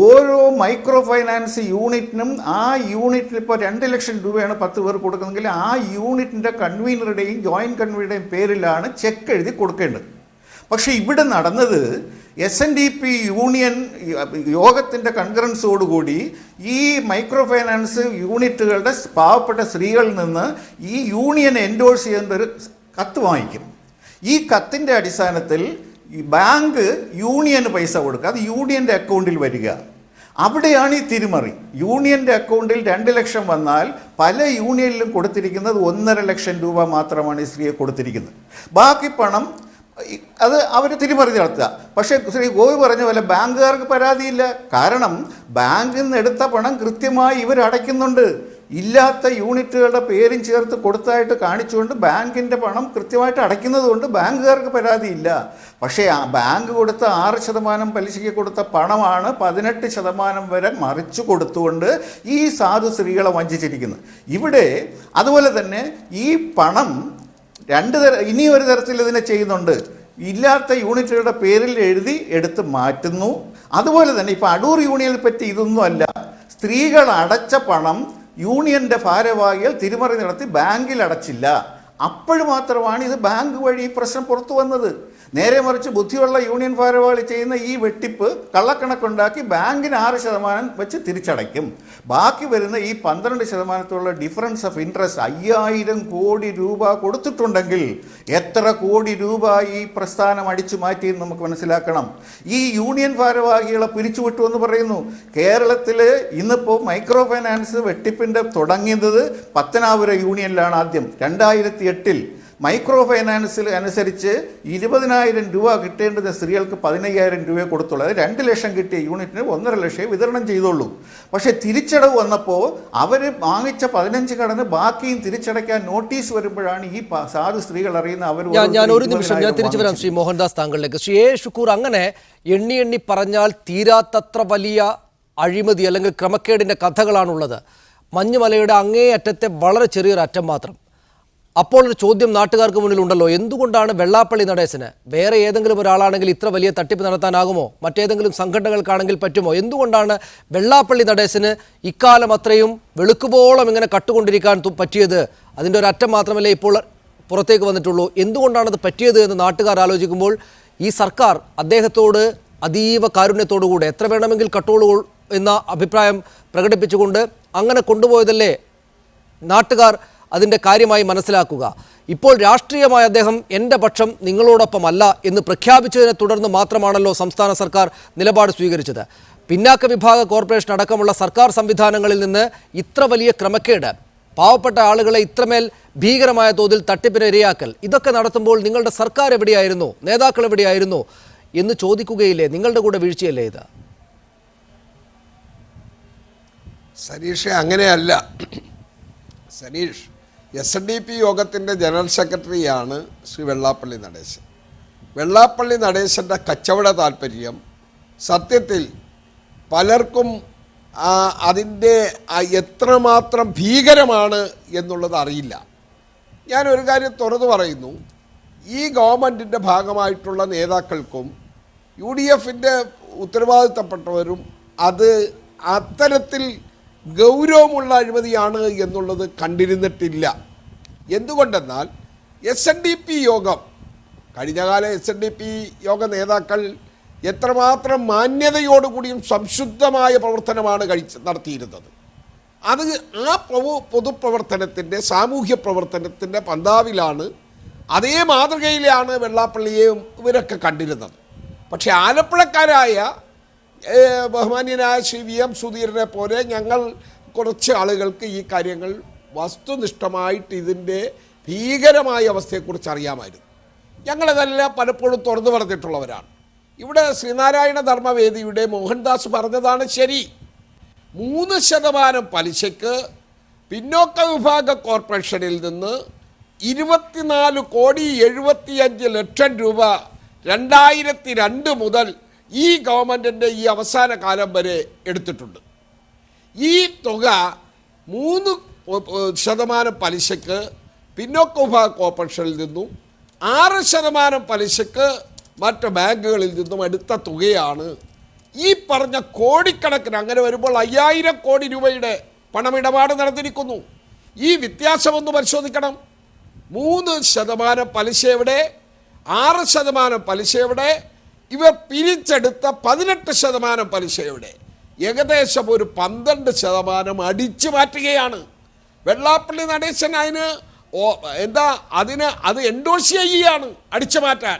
ഓരോ മൈക്രോ ഫൈനാൻസ് യൂണിറ്റിനും ആ യൂണിറ്റിൽ ഇപ്പോൾ 2 ലക്ഷം രൂപയാണ് 10 പേർ കൊടുക്കുന്നതെങ്കിൽ ആ യൂണിറ്റിൻ്റെ കൺവീനറുടെയും ജോയിൻറ്റ് കൺവീനറുടെയും പേരിലാണ് ചെക്ക് എഴുതി കൊടുക്കേണ്ടത്. പക്ഷേ ഇവിടെ നടന്നത് SNDP യൂണിയൻ യോഗത്തിൻ്റെ കൺകറൻസോടുകൂടി ഈ മൈക്രോ ഫൈനാൻസ് യൂണിറ്റുകളുടെ പാവപ്പെട്ട സ്ത്രീകളിൽ നിന്ന് ഈ യൂണിയൻ എൻഡോഴ്സ് ചെയ്യുന്ന ഒരു കത്ത് വാങ്ങിക്കും. ഈ കത്തിൻ്റെ അടിസ്ഥാനത്തിൽ ഈ ബാങ്ക് യൂണിയന് പൈസ കൊടുക്കുക, അത് യൂണിയൻ്റെ അക്കൗണ്ടിൽ വരിക. അവിടെയാണ് ഈ തിരിമറി. യൂണിയൻ്റെ അക്കൗണ്ടിൽ 2 ലക്ഷം വന്നാൽ പല യൂണിയനിലും കൊടുത്തിരിക്കുന്നത് 1.5 ലക്ഷം രൂപ മാത്രമാണ് ഈ സ്ത്രീയെ കൊടുത്തിരിക്കുന്നത്. ബാക്കി പണം അത് അവർ തിരിമറി നടത്തുക. പക്ഷേ ശ്രീ ഗോപി പറഞ്ഞ പോലെ ബാങ്കുകാർക്ക് പരാതിയില്ല. കാരണം ബാങ്കിൽ നിന്ന് എടുത്ത പണം കൃത്യമായി ഇവർ അടയ്ക്കുന്നുണ്ട്. ഇല്ലാത്ത യൂണിറ്റുകളുടെ പേരും ചേർത്ത് കൊടുത്തായിട്ട് കാണിച്ചുകൊണ്ട് ബാങ്കിൻ്റെ പണം കൃത്യമായിട്ട് അടയ്ക്കുന്നത് കൊണ്ട് ബാങ്കുകാർക്ക് പരാതിയില്ല. പക്ഷേ ആ ബാങ്ക് കൊടുത്ത 6% പലിശയ്ക്ക് കൊടുത്ത പണമാണ് 18% വരെ മറിച്ചു കൊടുത്തുകൊണ്ട് ഈ സാധു സ്ത്രീകളെ വഞ്ചിച്ചിരിക്കുന്നത്. ഇവിടെ അതുപോലെ തന്നെ ഈ പണം ഇനി ഒരു തരത്തിൽ ഇതിനെ ചെയ്യുന്നുണ്ട്. ഇല്ലാത്ത യൂണിറ്റുകളുടെ പേരിൽ എഴുതി എടുത്ത് മാറ്റുന്നു. അതുപോലെ തന്നെ ഇപ്പോൾ അടൂർ യൂണിയനെ പറ്റി ഇതൊന്നും അല്ല. സ്ത്രീകൾ അടച്ച പണം യൂണിയൻ്റെ ഭാരവാഹികൾ തിരിമറി നടത്തി ബാങ്കിൽ അടച്ചില്ല. അപ്പോൾ മാത്രമാണ് ഇത് ബാങ്ക് വഴി ഈ പ്രശ്നം പുറത്തു വന്നത്. നേരെ മറിച്ച് ബുദ്ധിയുള്ള യൂണിയൻ ഭാരവാഹി ചെയ്യുന്ന ഈ വെട്ടിപ്പ് കള്ളക്കണക്കുണ്ടാക്കി ബാങ്കിന് 6% വെച്ച് തിരിച്ചടയ്ക്കും. ബാക്കി വരുന്ന ഈ 12% ഡിഫറൻസ് ഓഫ് ഇൻട്രസ്റ്റ് 5000 കോടി രൂപ കൊടുത്തിട്ടുണ്ടെങ്കിൽ എത്ര കോടി രൂപ ഈ പ്രസ്ഥാനം അടിച്ചു മാറ്റിയെന്ന് നമുക്ക് മനസ്സിലാക്കണം. ഈ യൂണിയൻ ഭാരവാഹികളെ പിരിച്ചുവിട്ടു എന്ന് പറയുന്നു. കേരളത്തിൽ ഇന്നിപ്പോൾ മൈക്രോ ഫൈനാൻസ് വെട്ടിപ്പിൻ്റെ തുടങ്ങിയത് പത്തനാപുരം യൂണിയനിലാണ് ആദ്യം 2008. മൈക്രോ ഫൈനാൻസിൽ അനുസരിച്ച് 20,000 രൂപ കിട്ടേണ്ടുന്ന സ്ത്രീകൾക്ക് 15,000 രൂപയെ കൊടുത്തുള്ളൂ. അത് 2 ലക്ഷം കിട്ടിയ യൂണിറ്റിന് 1.5 ലക്ഷം വിതരണം ചെയ്തുള്ളൂ. പക്ഷേ തിരിച്ചടവ് വന്നപ്പോൾ അവർ വാങ്ങിച്ച 15 കടന്ന് ബാക്കിയും തിരിച്ചടയ്ക്കാൻ നോട്ടീസ് വരുമ്പോഴാണ് ഈ സാധു സ്ത്രീകൾ അറിയുന്ന അവർ. ഞാൻ ഒരു നിമിഷം ഞാൻ തിരിച്ചു വരാം ശ്രീ മോഹൻദാസ് താങ്കളിലേക്ക്. ശ്രീ എ ഷുക്കൂർ, അങ്ങനെ എണ്ണി പറഞ്ഞാൽ തീരാത്തത്ര വലിയ അഴിമതി അല്ലെങ്കിൽ ക്രമക്കേടിൻ്റെ കഥകളാണുള്ളത്. മഞ്ഞുമലയുടെ അങ്ങേയറ്റത്തെ വളരെ ചെറിയൊരു അറ്റം മാത്രം. അപ്പോൾ ഒരു ചോദ്യം നാട്ടുകാർക്ക് മുന്നിലുണ്ടല്ലോ, എന്തുകൊണ്ടാണ് വെള്ളാപ്പള്ളി നടേശന് വേറെ ഏതെങ്കിലും ഒരാളാണെങ്കിൽ ഇത്ര വലിയ തട്ടിപ്പ് നടത്താനാകുമോ? മറ്റേതെങ്കിലും സംഘടനകൾക്കാണെങ്കിൽ പറ്റുമോ? എന്തുകൊണ്ടാണ് വെള്ളാപ്പള്ളി നടേശന് ഇക്കാലം അത്രയും വെളുക്കുപോളം ഇങ്ങനെ കട്ടുകൊണ്ടിരിക്കാൻ പറ്റിയത്? അതിൻ്റെ ഒരു അറ്റം മാത്രമല്ലേ ഇപ്പോൾ പുറത്തേക്ക് വന്നിട്ടുള്ളൂ. എന്തുകൊണ്ടാണത് പറ്റിയത് എന്ന് നാട്ടുകാർ ആലോചിക്കുമ്പോൾ ഈ സർക്കാർ അദ്ദേഹത്തോട് അതീവ കാരുണ്യത്തോടുകൂടെ എത്ര വേണമെങ്കിൽ കട്ടോളൂ എന്ന അഭിപ്രായം പ്രകടിപ്പിച്ചുകൊണ്ട് അങ്ങനെ കൊണ്ടുപോയതല്ലേ നാട്ടുകാർ അതിൻ്റെ കാര്യമായി മനസ്സിലാക്കുക. ഇപ്പോൾ രാഷ്ട്രീയമായ അദ്ദേഹം എൻ്റെ പക്ഷം നിങ്ങളോടൊപ്പമല്ല എന്ന് പ്രഖ്യാപിച്ചതിനെ തുടർന്ന് മാത്രമാണല്ലോ സംസ്ഥാന സർക്കാർ നിലപാട് സ്വീകരിച്ചത്. പിന്നാക്ക വിഭാഗ കോർപ്പറേഷൻ അടക്കമുള്ള സർക്കാർ സംവിധാനങ്ങളിൽ നിന്ന് ഇത്ര വലിയ ക്രമക്കേട്, പാവപ്പെട്ട ആളുകളെ ഇത്രമേൽ ഭീകരമായ തോതിൽ തട്ടിപ്പിന് ഇരയാക്കൽ, ഇതൊക്കെ നടത്തുമ്പോൾ നിങ്ങളുടെ സർക്കാർ എവിടെയായിരുന്നു, നേതാക്കൾ എവിടെയായിരുന്നു എന്ന് ചോദിക്കുകയില്ലേ? നിങ്ങളുടെ കൂടെ വീഴ്ചയല്ലേ ഇത്? സനീഷ്, അങ്ങനെയല്ല. സനീഷ് SNDP യോഗത്തിൻ്റെ ജനറൽ സെക്രട്ടറിയാണ് ശ്രീ വെള്ളാപ്പള്ളി നടേശൻ. വെള്ളാപ്പള്ളി നടേശൻ്റെ കച്ചവട താല്പര്യം സത്യത്തിൽ പലർക്കും അതിൻ്റെ എത്രമാത്രം ഭീകരമാണ് എന്നുള്ളത് അറിയില്ല. ഞാനൊരു കാര്യം തുറന്നു പറയുന്നു, ഈ ഗവൺമെൻറ്റിൻ്റെ ഭാഗമായിട്ടുള്ള നേതാക്കൾക്കും UDFൻ്റെ ഉത്തരവാദിത്തപ്പെട്ടവരും അത് അത്തരത്തിൽ ഗൗരവമുള്ള അഴിമതിയാണ് എന്നുള്ളത് കണ്ടിരുന്നിട്ടില്ല. എന്തുകൊണ്ടെന്നാൽ SNDP യോഗം, കഴിഞ്ഞകാല SNDP യോഗ നേതാക്കൾ എത്രമാത്രം മാന്യതയോടുകൂടിയും സംശുദ്ധമായ പ്രവർത്തനമാണ് നടത്തിയിരുന്നത്. അത് ആ പൊതുപ്രവർത്തനത്തിൻ്റെ സാമൂഹ്യ പ്രവർത്തനത്തിൻ്റെ പന്താവിലാണ്, അതേ മാതൃകയിലാണ് വെള്ളാപ്പള്ളിയെയും ഇവരൊക്കെ കണ്ടിരുന്നത്. പക്ഷേ ആലപ്പുഴക്കാരായ ബഹുമാന്യനായ ശ്രീ VM സുധീരനെ പോലെ ഞങ്ങൾ കുറച്ച് ആളുകൾക്ക് ഈ കാര്യങ്ങൾ വസ്തുനിഷ്ഠമായിട്ട് ഇതിൻ്റെ ഭീകരമായ അവസ്ഥയെക്കുറിച്ച് അറിയാമായിരുന്നു. ഞങ്ങളതെല്ലാം പലപ്പോഴും തുറന്നു പറഞ്ഞിട്ടുള്ളവരാണ്. ഇവിടെ ശ്രീനാരായണ ധർമ്മവേദിയുടെ മോഹൻദാസ് പറഞ്ഞതാണ് ശരി. 3% പലിശയ്ക്ക് പിന്നോക്ക വിഭാഗ കോർപ്പറേഷനിൽ നിന്ന് 24,75,00,000 രൂപ 2002 മുതൽ ഈ ഗവൺമെൻറ്റിൻ്റെ ഈ അവസാന കാലം വരെ എടുത്തിട്ടുണ്ട്. ഈ തുക 3% പലിശയ്ക്ക് പിന്നോക്ക വിഭാഗ കോർപ്പറേഷനിൽ നിന്നും 6% പലിശയ്ക്ക് മറ്റ് ബാങ്കുകളിൽ നിന്നും എടുത്ത തുകയാണ്. ഈ പറഞ്ഞ കോടിക്കണക്കിന്, അങ്ങനെ വരുമ്പോൾ 5000 കോടി രൂപയുടെ പണമിടപാട് നടന്നിരിക്കുന്നു. ഈ വ്യത്യാസം ഒന്ന് പരിശോധിക്കണം. 3% പലിശ എവിടെ, 6% പലിശ എവിടെ, ഇവർ പിരിച്ചെടുത്ത 18% പലിശ എവിടെ? ഏകദേശം ഒരു 12% അടിച്ചു മാറ്റുകയാണ്. വെള്ളാപ്പള്ളി നടേശൻ അത് എൻഡോഴ്സ് ചെയ്യുകയാണ് അടിച്ചു മാറ്റാൻ.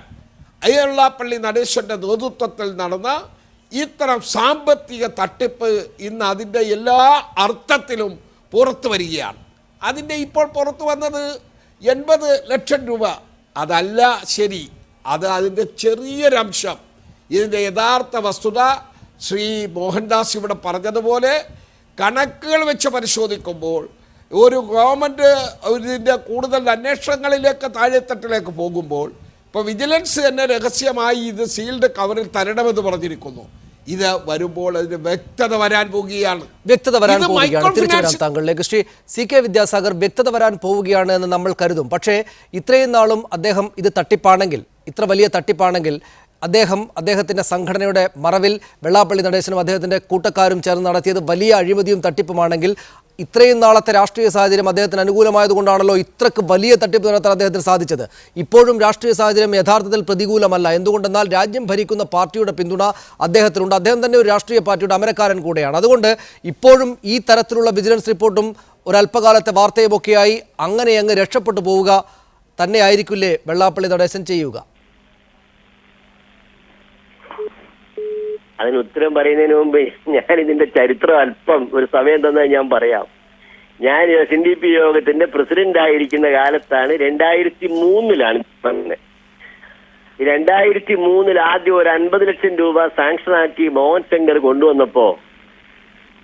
വെള്ളാപ്പള്ളി നടേശൻ്റെ നേതൃത്വത്തിൽ നടന്ന ഇത്തരം സാമ്പത്തിക തട്ടിപ്പ് ഇന്ന് അതിൻ്റെ എല്ലാ അർത്ഥത്തിലും പുറത്തു വരികയാണ്. അതിൻ്റെ ഇപ്പോൾ പുറത്തു വന്നത് 80 ലക്ഷം രൂപ. അതല്ല ശരി, അത് അതിൻ്റെ ചെറിയൊരംശം. ഇതിൻ്റെ യഥാർത്ഥ വസ്തുത ശ്രീ മോഹൻദാസ് ഇവിടെ പറഞ്ഞതുപോലെ കണക്കുകൾ വെച്ച് പരിശോധിക്കുമ്പോൾ ഒരു ഗവൺമെൻറ് ഇതിൻ്റെ കൂടുതൽ അന്വേഷണങ്ങളിലേക്ക് താഴെത്തട്ടിലേക്ക് പോകുമ്പോൾ ഇപ്പോൾ വിജിലൻസ് തന്നെ രഹസ്യമായി ഇത് സീൽഡ് കവറിൽ തരണമെന്ന് പറഞ്ഞിരിക്കുന്നു. ഇത് വരുമ്പോൾ അതിന് വ്യക്തത വരാൻ പോവുകയാണ്. താങ്കളിലേക്ക് ശ്രീ CK വിദ്യാസാഗർ, വ്യക്തത വരാൻ പോവുകയാണ് എന്ന് നമ്മൾ കരുതും. പക്ഷേ ഇത്രയും നാളും അദ്ദേഹം ഇത് തട്ടിപ്പാണെങ്കിൽ, ഇത്ര വലിയ തട്ടിപ്പാണെങ്കിൽ, അദ്ദേഹത്തിൻ്റെ സംഘടനയുടെ മറവിൽ വെള്ളാപ്പള്ളി നടേശനും അദ്ദേഹത്തിൻ്റെ കൂട്ടക്കാരും ചേർന്ന് നടത്തിയത് വലിയ അഴിമതിയും തട്ടിപ്പുമാണെങ്കിൽ, ഇത്രയും നാളത്തെ രാഷ്ട്രീയ സാഹചര്യം അദ്ദേഹത്തിന് അനുകൂലമായതുകൊണ്ടാണല്ലോ ഇത്രക്ക് വലിയ തട്ടിപ്പ് നടത്താൻ അദ്ദേഹത്തിന് സാധിച്ചത്. ഇപ്പോഴും രാഷ്ട്രീയ സാഹചര്യം യഥാർത്ഥത്തിൽ പ്രതികൂലമല്ല. എന്തുകൊണ്ടെന്നാൽ രാജ്യം ഭരിക്കുന്ന പാർട്ടിയുടെ പിന്തുണ അദ്ദേഹത്തിനുണ്ട്. അദ്ദേഹം തന്നെ ഒരു രാഷ്ട്രീയ പാർട്ടിയുടെ അമരക്കാരൻ കൂടെയാണ്. അതുകൊണ്ട് ഇപ്പോഴും ഈ തരത്തിലുള്ള വിജിലൻസ് റിപ്പോർട്ടും ഒരല്പകാലത്തെ വാർത്തയുമൊക്കെയായി അങ്ങനെ അങ്ങ് രക്ഷപ്പെട്ടു പോവുക തന്നെ ആയിരിക്കില്ലേ വെള്ളാപ്പള്ളി നടേശൻ ചെയ്യുക? അതിന് ഉത്തരം പറയുന്നതിന് മുമ്പ് ഞാൻ ഇതിന്റെ ചരിത്രം അല്പം ഒരു സമയം തന്നെ ഞാൻ പറയാം. ഞാൻ SNDP യോഗത്തിന്റെ പ്രസിഡന്റ് ആയിരിക്കുന്ന കാലത്താണ് 2003 പറഞ്ഞത്. 2003 ആദ്യം ഒരു 50 ലക്ഷം രൂപ സാങ്ഷൻ ആക്കി മോഹൻ ശങ്കർ കൊണ്ടുവന്നപ്പോ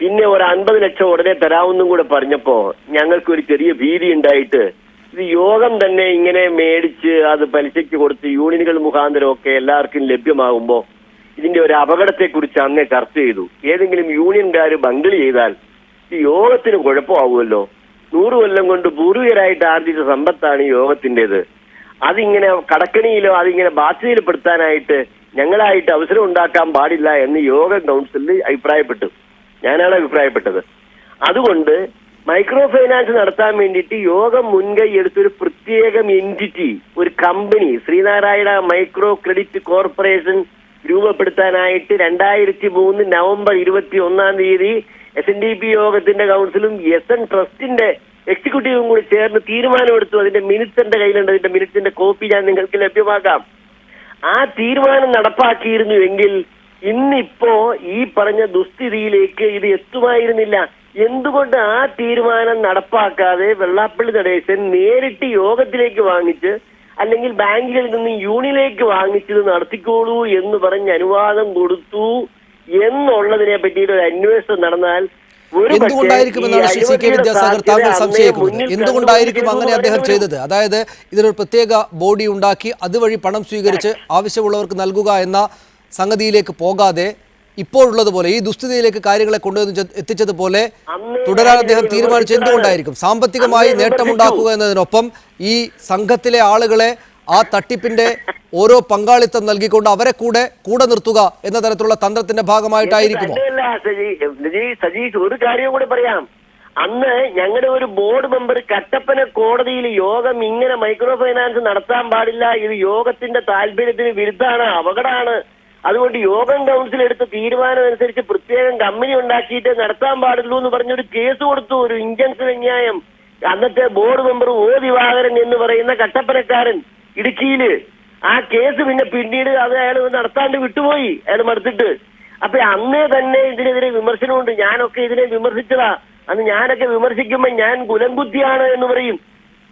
പിന്നെ ഒരു 50 ലക്ഷം ഉടനെ തരാമെന്നും കൂടെ പറഞ്ഞപ്പോ ഞങ്ങൾക്ക് ഒരു ചെറിയ ഭീതി ഉണ്ടായിട്ട് ഇത് യോഗം തന്നെ ഇങ്ങനെ മേടിച്ച് അത് പലിശയ്ക്ക് കൊടുത്ത് യൂണിയനുകൾ മുഖാന്തരം ഒക്കെ എല്ലാവർക്കും ലഭ്യമാകുമ്പോൾ ഇതിന്റെ ഒരു അപകടത്തെക്കുറിച്ച് അന്നേ ചർച്ച ചെയ്തു. ഏതെങ്കിലും യൂണിയൻകാർ ബംഗളി ചെയ്താൽ ഈ യോഗത്തിന് കുഴപ്പമാവുമല്ലോ. 100 കൊല്ലം കൊണ്ട് പൂർവികരായിട്ട് ആർജിച്ച സമ്പത്താണ് ഈ യോഗത്തിൻ്റെത്. അതിങ്ങനെ കടക്കണിയിലോ അതിങ്ങനെ ബാധ്യതയിൽപ്പെടുത്താനായിട്ട് ഞങ്ങളായിട്ട് അവസരം ഉണ്ടാക്കാൻ പാടില്ല എന്ന് യോഗ കൗൺസിലിൽ അഭിപ്രായപ്പെട്ടു. ഞാനാണ് അഭിപ്രായപ്പെട്ടത്. അതുകൊണ്ട് മൈക്രോ ഫൈനാൻസ് നടത്താൻ വേണ്ടിയിട്ട് യോഗം മുൻകൈ എടുത്തൊരു പ്രത്യേകം എൻറ്റിറ്റി, ഒരു company, Sreenarayana micro credit corporation രൂപപ്പെടുത്താനായിട്ട് 2003 നവംബർ 21 SNDP യോഗത്തിന്റെ കൗൺസിലും SN ട്രസ്റ്റിന്റെ എക്സിക്യൂട്ടീവും കൂടി ചേർന്ന് തീരുമാനമെടുത്തു. അതിന്റെ മിനിറ്റ്സ് എന്റെ കയ്യിലുണ്ട്. അതിന്റെ മിനിറ്റ്സിന്റെ കോപ്പി ഞാൻ നിങ്ങൾക്ക് ലഭ്യമാക്കാം. ആ തീരുമാനം നടപ്പാക്കിയിരുന്നുവെങ്കിൽ ഇന്നിപ്പോ ഈ പറഞ്ഞ ദുസ്ഥിതിയിലേക്ക് ഇത് എത്തുമായിരുന്നില്ല. എന്തുകൊണ്ട് ആ തീരുമാനം നടപ്പാക്കാതെ വെള്ളാപ്പള്ളി നടേശൻ നേരിട്ട് യോഗത്തിലേക്ക് വാങ്ങിച്ച് അല്ലെങ്കിൽ ബാങ്കുകളിൽ നിന്ന് യൂണിയനിലേക്ക് വാങ്ങിച്ചത് നടത്തിക്കോളൂ എന്ന് പറഞ്ഞ് അനുവാദം കൊടുത്തു എന്നുള്ളതിനെ പറ്റിയിട്ട് ഒരു അന്വേഷണം നടന്നാൽ എന്തുകൊണ്ടായിരിക്കുമെന്നാണ് ശ്രീ CK വിദ്യാസാഗർ താങ്കൾ സംശയിക്കുന്നത്? എന്തുകൊണ്ടായിരിക്കും അങ്ങനെ അദ്ദേഹം ചെയ്തത്? അതായത് ഇതിനൊരു പ്രത്യേക ബോഡി ഉണ്ടാക്കി അതുവഴി പണം സ്വീകരിച്ച് ആവശ്യമുള്ളവർക്ക് നൽകുക എന്ന സംഗതിയിലേക്ക് പോകാതെ ഇപ്പോഴുള്ളതുപോലെ ഈ ദുസ്ഥിതിയിലേക്ക് കാര്യങ്ങളെ കൊണ്ടുവന്ന് എത്തിച്ചതുപോലെ തുടരാൻ അദ്ദേഹം തീരുമാനിച്ചു. എന്തുകൊണ്ടായിരിക്കും? സാമ്പത്തികമായി നേട്ടമുണ്ടാക്കുക എന്നതിനൊപ്പം ഈ സംഘത്തിലെ ആളുകളെ ആ തട്ടിപ്പിന്റെ ഓരോ പങ്കാളിത്തം നൽകിക്കൊണ്ട് അവരെ കൂടെ നിർത്തുക എന്ന തരത്തിലുള്ള തന്ത്രത്തിന്റെ ഭാഗമായിട്ടായിരിക്കുമോ? സജീഷ്, ഒരു കാര്യം കൂടി പറയാം. അന്ന് ഞങ്ങളുടെ ഒരു ബോർഡ് മെമ്പർ കട്ടപ്പന കോടതിയിൽ യോഗം ഇങ്ങനെ മൈക്രോ ഫൈനാൻസ് നടത്താൻ പാടില്ല, ഇത് യോഗത്തിന്റെ താല്പര്യത്തിന് വിരുദ്ധമാണ്, അപകടമാണ്, അതുകൊണ്ട് യോഗം കൗൺസിൽ എടുത്ത തീരുമാനം അനുസരിച്ച് പ്രത്യേകം കമ്പനി ഉണ്ടാക്കിയിട്ട് നടത്താൻ പാടുള്ളൂ എന്ന് പറഞ്ഞൊരു കേസ് കൊടുത്തു. ഒരു ഇഞ്ചൻഷൻ അന്യായം. അന്നത്തെ ബോർഡ് മെമ്പർ O ദിവാകരൻ എന്ന് പറയുന്ന കട്ടപ്പനക്കാരൻ ഇടുക്കിയില്. ആ കേസ് പിന്നെ പിന്നീട് അത് അയാൾ നടത്താണ്ട് വിട്ടുപോയി, അയാൾ മടുത്തിട്ട്. അപ്പൊ അന്നേ തന്നെ ഇതിനെതിരെ വിമർശനമുണ്ട്. ഞാനൊക്കെ ഇതിനെ വിമർശിച്ചതാ. അന്ന് ഞാനൊക്കെ വിമർശിക്കുമ്പോ ഞാൻ കുലംകുത്തിയാണ് എന്ന് പറയും,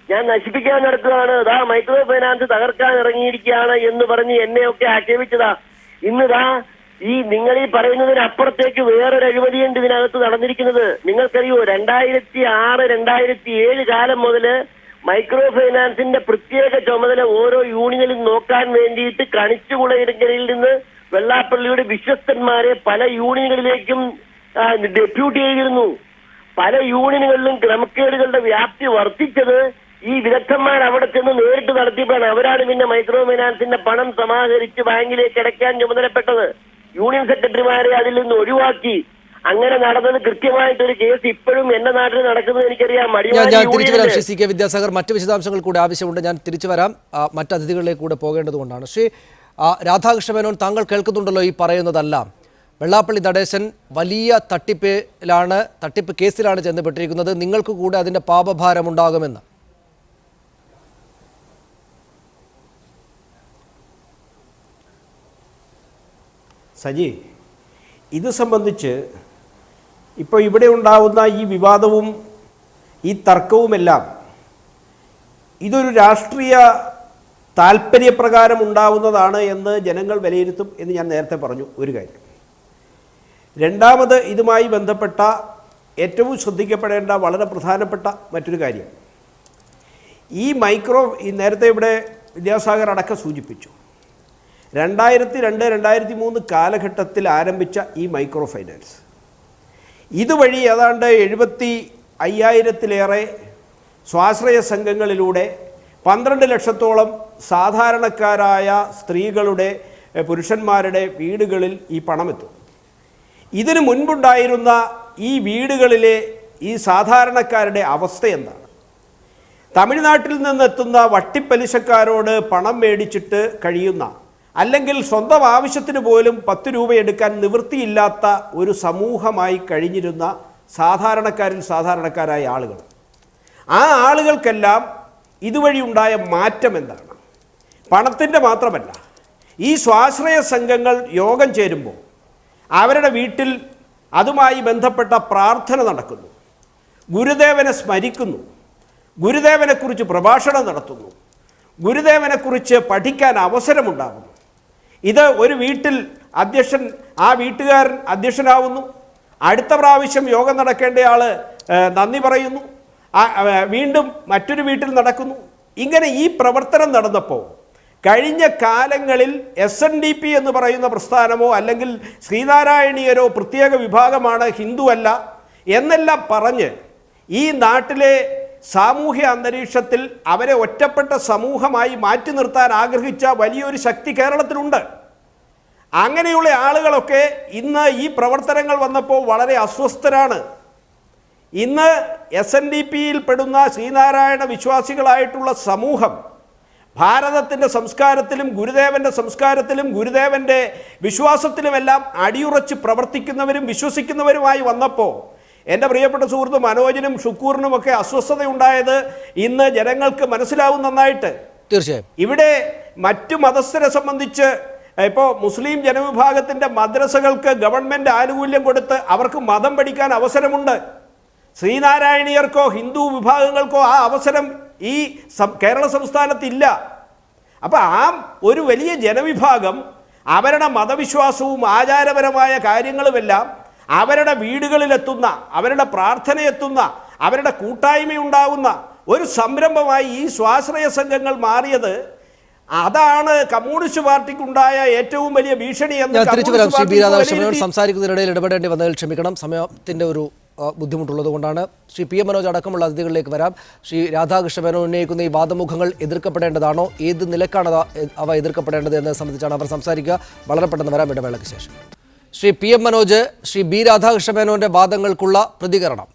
ഞാൻ നശിപ്പിക്കാൻ നടത്തുകയാണ്, അതാ മൈക്രോ ഫൈനാൻസ് തകർക്കാൻ ഇറങ്ങിയിരിക്കുകയാണ് എന്ന് പറഞ്ഞ് എന്നെയൊക്കെ ആക്ഷേപിച്ചതാ. ഇന്നിതാ ഈ നിങ്ങൾ ഈ പറയുന്നതിനപ്പുറത്തേക്ക് വേറൊരു അഴിമതിയുണ്ട് ഇതിനകത്ത് നടന്നിരിക്കുന്നത്. നിങ്ങൾക്കറിയോ, 2006, 2007 കാലം മുതല് മൈക്രോ ഫൈനാൻസിന്റെ പ്രത്യേക ചുമതല ഓരോ യൂണിയനിലും നോക്കാൻ വേണ്ടിയിട്ട് കണിച്ചുകുളയിടങ്ങളിൽ നിന്ന് വെള്ളാപ്പള്ളിയുടെ വിശ്വസ്തന്മാരെ പല യൂണിയനുകളിലേക്കും ഡെപ്യൂട്ടി ചെയ്തിരുന്നു. പല യൂണിയനുകളിലും ക്രമക്കേടുകളുടെ വ്യാപ്തി വർദ്ധിച്ചത് ഈ വിദഗ്ധന്മാർ അവിടെ ചെന്ന് നേരിട്ട് നടത്തിയപ്പോഴാണ്. അവരാണ് പിന്നെ മൈക്രോ ഫൈനാൻസിന്റെ പണം സമാഹരിച്ച് ബാങ്കിലേക്ക് അടയ്ക്കാൻ ചുമതലപ്പെട്ടത്. യൂണിയൻ സെക്രട്ടറിമാരെ അതിൽ നിന്ന് ഒഴിവാക്കി. അങ്ങനെ നടന്നത് കൃത്യമായിട്ടൊരു കേസ് ഇപ്പോഴും എന്റെ നാട്ടിൽ നടക്കുന്നത് എനിക്കറിയാം. ഞാൻ തിരിച്ചു വരാം. ശ്രീ CK വിദ്യാസാഗർ, മറ്റു വിശദാംശങ്ങൾ കൂടെ ആവശ്യമുണ്ട്. ഞാൻ തിരിച്ചു വരാം. മറ്റ് അതിഥികളിലേക്ക് കൂടെ പോകേണ്ടതുകൊണ്ടാണ്. ശ്രീ രാധാകൃഷ്ണ മേനോൻ, താങ്കൾ കേൾക്കുന്നുണ്ടല്ലോ ഈ പറയുന്നതെല്ലാം. വെള്ളാപ്പള്ളി നടേശൻ വലിയ തട്ടിപ്പ് കേസിലാണ് ചെന്നപ്പെട്ടിരിക്കുന്നത്. നിങ്ങൾക്ക് കൂടെ അതിന്റെ പാപഭാരമുണ്ടാകുമെന്ന്. സജി, ഇത് സംബന്ധിച്ച് ഇപ്പോൾ ഇവിടെ ഉണ്ടാവുന്ന ഈ വിവാദവും ഈ തർക്കവുമെല്ലാം ഇതൊരു രാഷ്ട്രീയ താല്പര്യപ്രകാരം ഉണ്ടാവുന്നതാണ് എന്ന് ജനങ്ങൾ വിലയിരുത്തും എന്ന് ഞാൻ നേരത്തെ പറഞ്ഞു. ഒരു കാര്യം. രണ്ടാമത്, ഇതുമായി ബന്ധപ്പെട്ട ഏറ്റവും ശ്രദ്ധിക്കപ്പെടേണ്ട വളരെ പ്രധാനപ്പെട്ട മറ്റൊരു കാര്യം, ഈ നേരത്തെ ഇവിടെ വിദ്യാസാഗർ അടക്കം സൂചിപ്പിച്ചു, 2002, 2003 കാലഘട്ടത്തിൽ ആരംഭിച്ച ഈ മൈക്രോ ഫൈനാൻസ് ഇതുവഴി ഏതാണ്ട് 75,000-ലേറെ സ്വാശ്രയ സംഘങ്ങളിലൂടെ 12 ലക്ഷത്തോളം സാധാരണക്കാരായ സ്ത്രീകളുടെ, പുരുഷന്മാരുടെ വീടുകളിൽ ഈ പണമെത്തും. ഇതിനു മുൻപുണ്ടായിരുന്ന ഈ വീടുകളിലെ ഈ സാധാരണക്കാരുടെ അവസ്ഥ എന്താണ്? തമിഴ്നാട്ടിൽ നിന്നെത്തുന്ന വട്ടിപ്പലിശക്കാരോട് പണം മേടിച്ചിട്ട് കഴിയുന്ന, അല്ലെങ്കിൽ സ്വന്തം ആവശ്യത്തിന് പോലും 10 രൂപ എടുക്കാൻ നിവൃത്തിയില്ലാത്ത ഒരു സമൂഹമായി കഴിഞ്ഞിരുന്ന സാധാരണക്കാരായ ആളുകൾ. ആ ആളുകൾക്കെല്ലാം ഇതുവഴി ഉണ്ടായ മാറ്റം എന്താണ്? പണത്തിൻ്റെ മാത്രമല്ല, ഈ സ്വാശ്രയ സംഘങ്ങൾ യോഗം ചേരുമ്പോൾ അവരുടെ വീട്ടിൽ അതുമായി ബന്ധപ്പെട്ട പ്രാർത്ഥന നടക്കുന്നു. ഗുരുദേവനെ സ്മരിക്കുന്നു, ഗുരുദേവനെക്കുറിച്ച് പ്രഭാഷണം നടത്തുന്നു, ഗുരുദേവനെക്കുറിച്ച് പഠിക്കാൻ അവസരമുണ്ടാകുന്നു. ഇത് ഒരു വീട്ടിൽ ആ വീട്ടുകാരൻ അധ്യക്ഷനാവുന്നു, അടുത്ത പ്രാവശ്യം യോഗം നടക്കേണ്ടയാൾ നന്ദി പറയുന്നു, വീണ്ടും മറ്റൊരു വീട്ടിൽ നടക്കുന്നു. ഇങ്ങനെ ഈ പ്രവർത്തനം നടന്നപ്പോൾ കഴിഞ്ഞ കാലങ്ങളിൽ SNDP എന്ന് പറയുന്ന പ്രസ്ഥാനമോ അല്ലെങ്കിൽ ശ്രീനാരായണീയരോ പ്രത്യേക വിഭാഗമാണ്, ഹിന്ദു അല്ല എന്നെല്ലാം പറഞ്ഞ് ഈ നാട്ടിലെ സാമൂഹ്യ അന്തരീക്ഷത്തിൽ അവരെ ഒറ്റപ്പെട്ട സമൂഹമായി മാറ്റി നിർത്താൻ ആഗ്രഹിച്ച വലിയൊരു ശക്തി കേരളത്തിലുണ്ട്. അങ്ങനെയുള്ള ആളുകളൊക്കെ ഇന്ന് ഈ പ്രവർത്തനങ്ങൾ വന്നപ്പോൾ വളരെ അസ്വസ്ഥരാണ്. ഇന്ന് SNDPയിൽ പെടുന്ന ശ്രീനാരായണ വിശ്വാസികളായിട്ടുള്ള സമൂഹം ഭാരതത്തിൻ്റെ സംസ്കാരത്തിലും ഗുരുദേവൻ്റെ സംസ്കാരത്തിലും ഗുരുദേവൻ്റെ വിശ്വാസത്തിലുമെല്ലാം അടിയുറച്ച് പ്രവർത്തിക്കുന്നവരും വിശ്വസിക്കുന്നവരുമായി വന്നപ്പോൾ എൻ്റെ പ്രിയപ്പെട്ട സുഹൃത്ത് മനോജിനും ഷുക്കൂറിനുമൊക്കെ അസ്വസ്ഥതയുണ്ടായത് ഇന്ന് ജനങ്ങൾക്ക് മനസ്സിലാവും നന്നായിട്ട്. തീർച്ചയായും ഇവിടെ മറ്റു മതസ്ഥരെ സംബന്ധിച്ച് ഇപ്പോൾ മുസ്ലിം ജനവിഭാഗത്തിൻ്റെ മദ്രസകൾക്ക് ഗവൺമെൻറ് ആനുകൂല്യം കൊടുത്ത് അവർക്ക് മതം പഠിക്കാൻ അവസരമുണ്ട്. ശ്രീനാരായണീയർക്കോ ഹിന്ദു വിഭാഗങ്ങൾക്കോ ആ അവസരം ഈ കേരള സംസ്ഥാനത്തില്ല. അപ്പോൾ ആ ഒരു വലിയ ജനവിഭാഗം അവരുടെ മതവിശ്വാസവും ആചാരപരമായ കാര്യങ്ങളുമെല്ലാം അവരുടെ വീടുകളിലെത്തുന്ന, അവരുടെ പ്രാർത്ഥനയെത്തുന്ന, അവരുടെ കൂട്ടായ്മയുണ്ടാകുന്ന ഒരു സംരംഭമായി ഈ സ്വാശ്രയ സംഘങ്ങൾ മാറിയത്. അതാണ് കമ്മ്യൂണിസ്റ്റ് പാർട്ടിക്കുണ്ടായ ഏറ്റവും വലിയ ഭീഷണി എന്ന് തിരിച്ചു വരാം. ശ്രീ ബി രാധാകൃഷ്ണൻ സംസാരിക്കുന്നതിനിടയിൽ ഇടപെടേണ്ടി വന്നതിൽ ക്ഷമിക്കണം, സമയത്തിൻ്റെ ഒരു ബുദ്ധിമുട്ടുള്ളത് കൊണ്ടാണ്. ശ്രീ PM മനോജ് അടക്കമുള്ള അതിഥികളിലേക്ക് വരാം. ശ്രീ രാധാകൃഷ്ണ മേനോൻ ഉന്നയിക്കുന്ന ഈ വാദമുഖങ്ങൾ എതിർക്കപ്പെടേണ്ടതാണോ, ഏത് നിലക്കാണ് അവ എതിർക്കപ്പെടേണ്ടത് എന്നത് സംബന്ധിച്ചാണ് അവർ സംസാരിക്കുക. വളരെ പെട്ടെന്ന് വരാം ഇടവേളയ്ക്ക് ശേഷം. ശ്രീ PM മനോജ്, ശ്രീ ബി രാധാകൃഷ്ണ മേനോന്റെ വാദങ്ങൾക്കുള്ള പ്രതികരണം.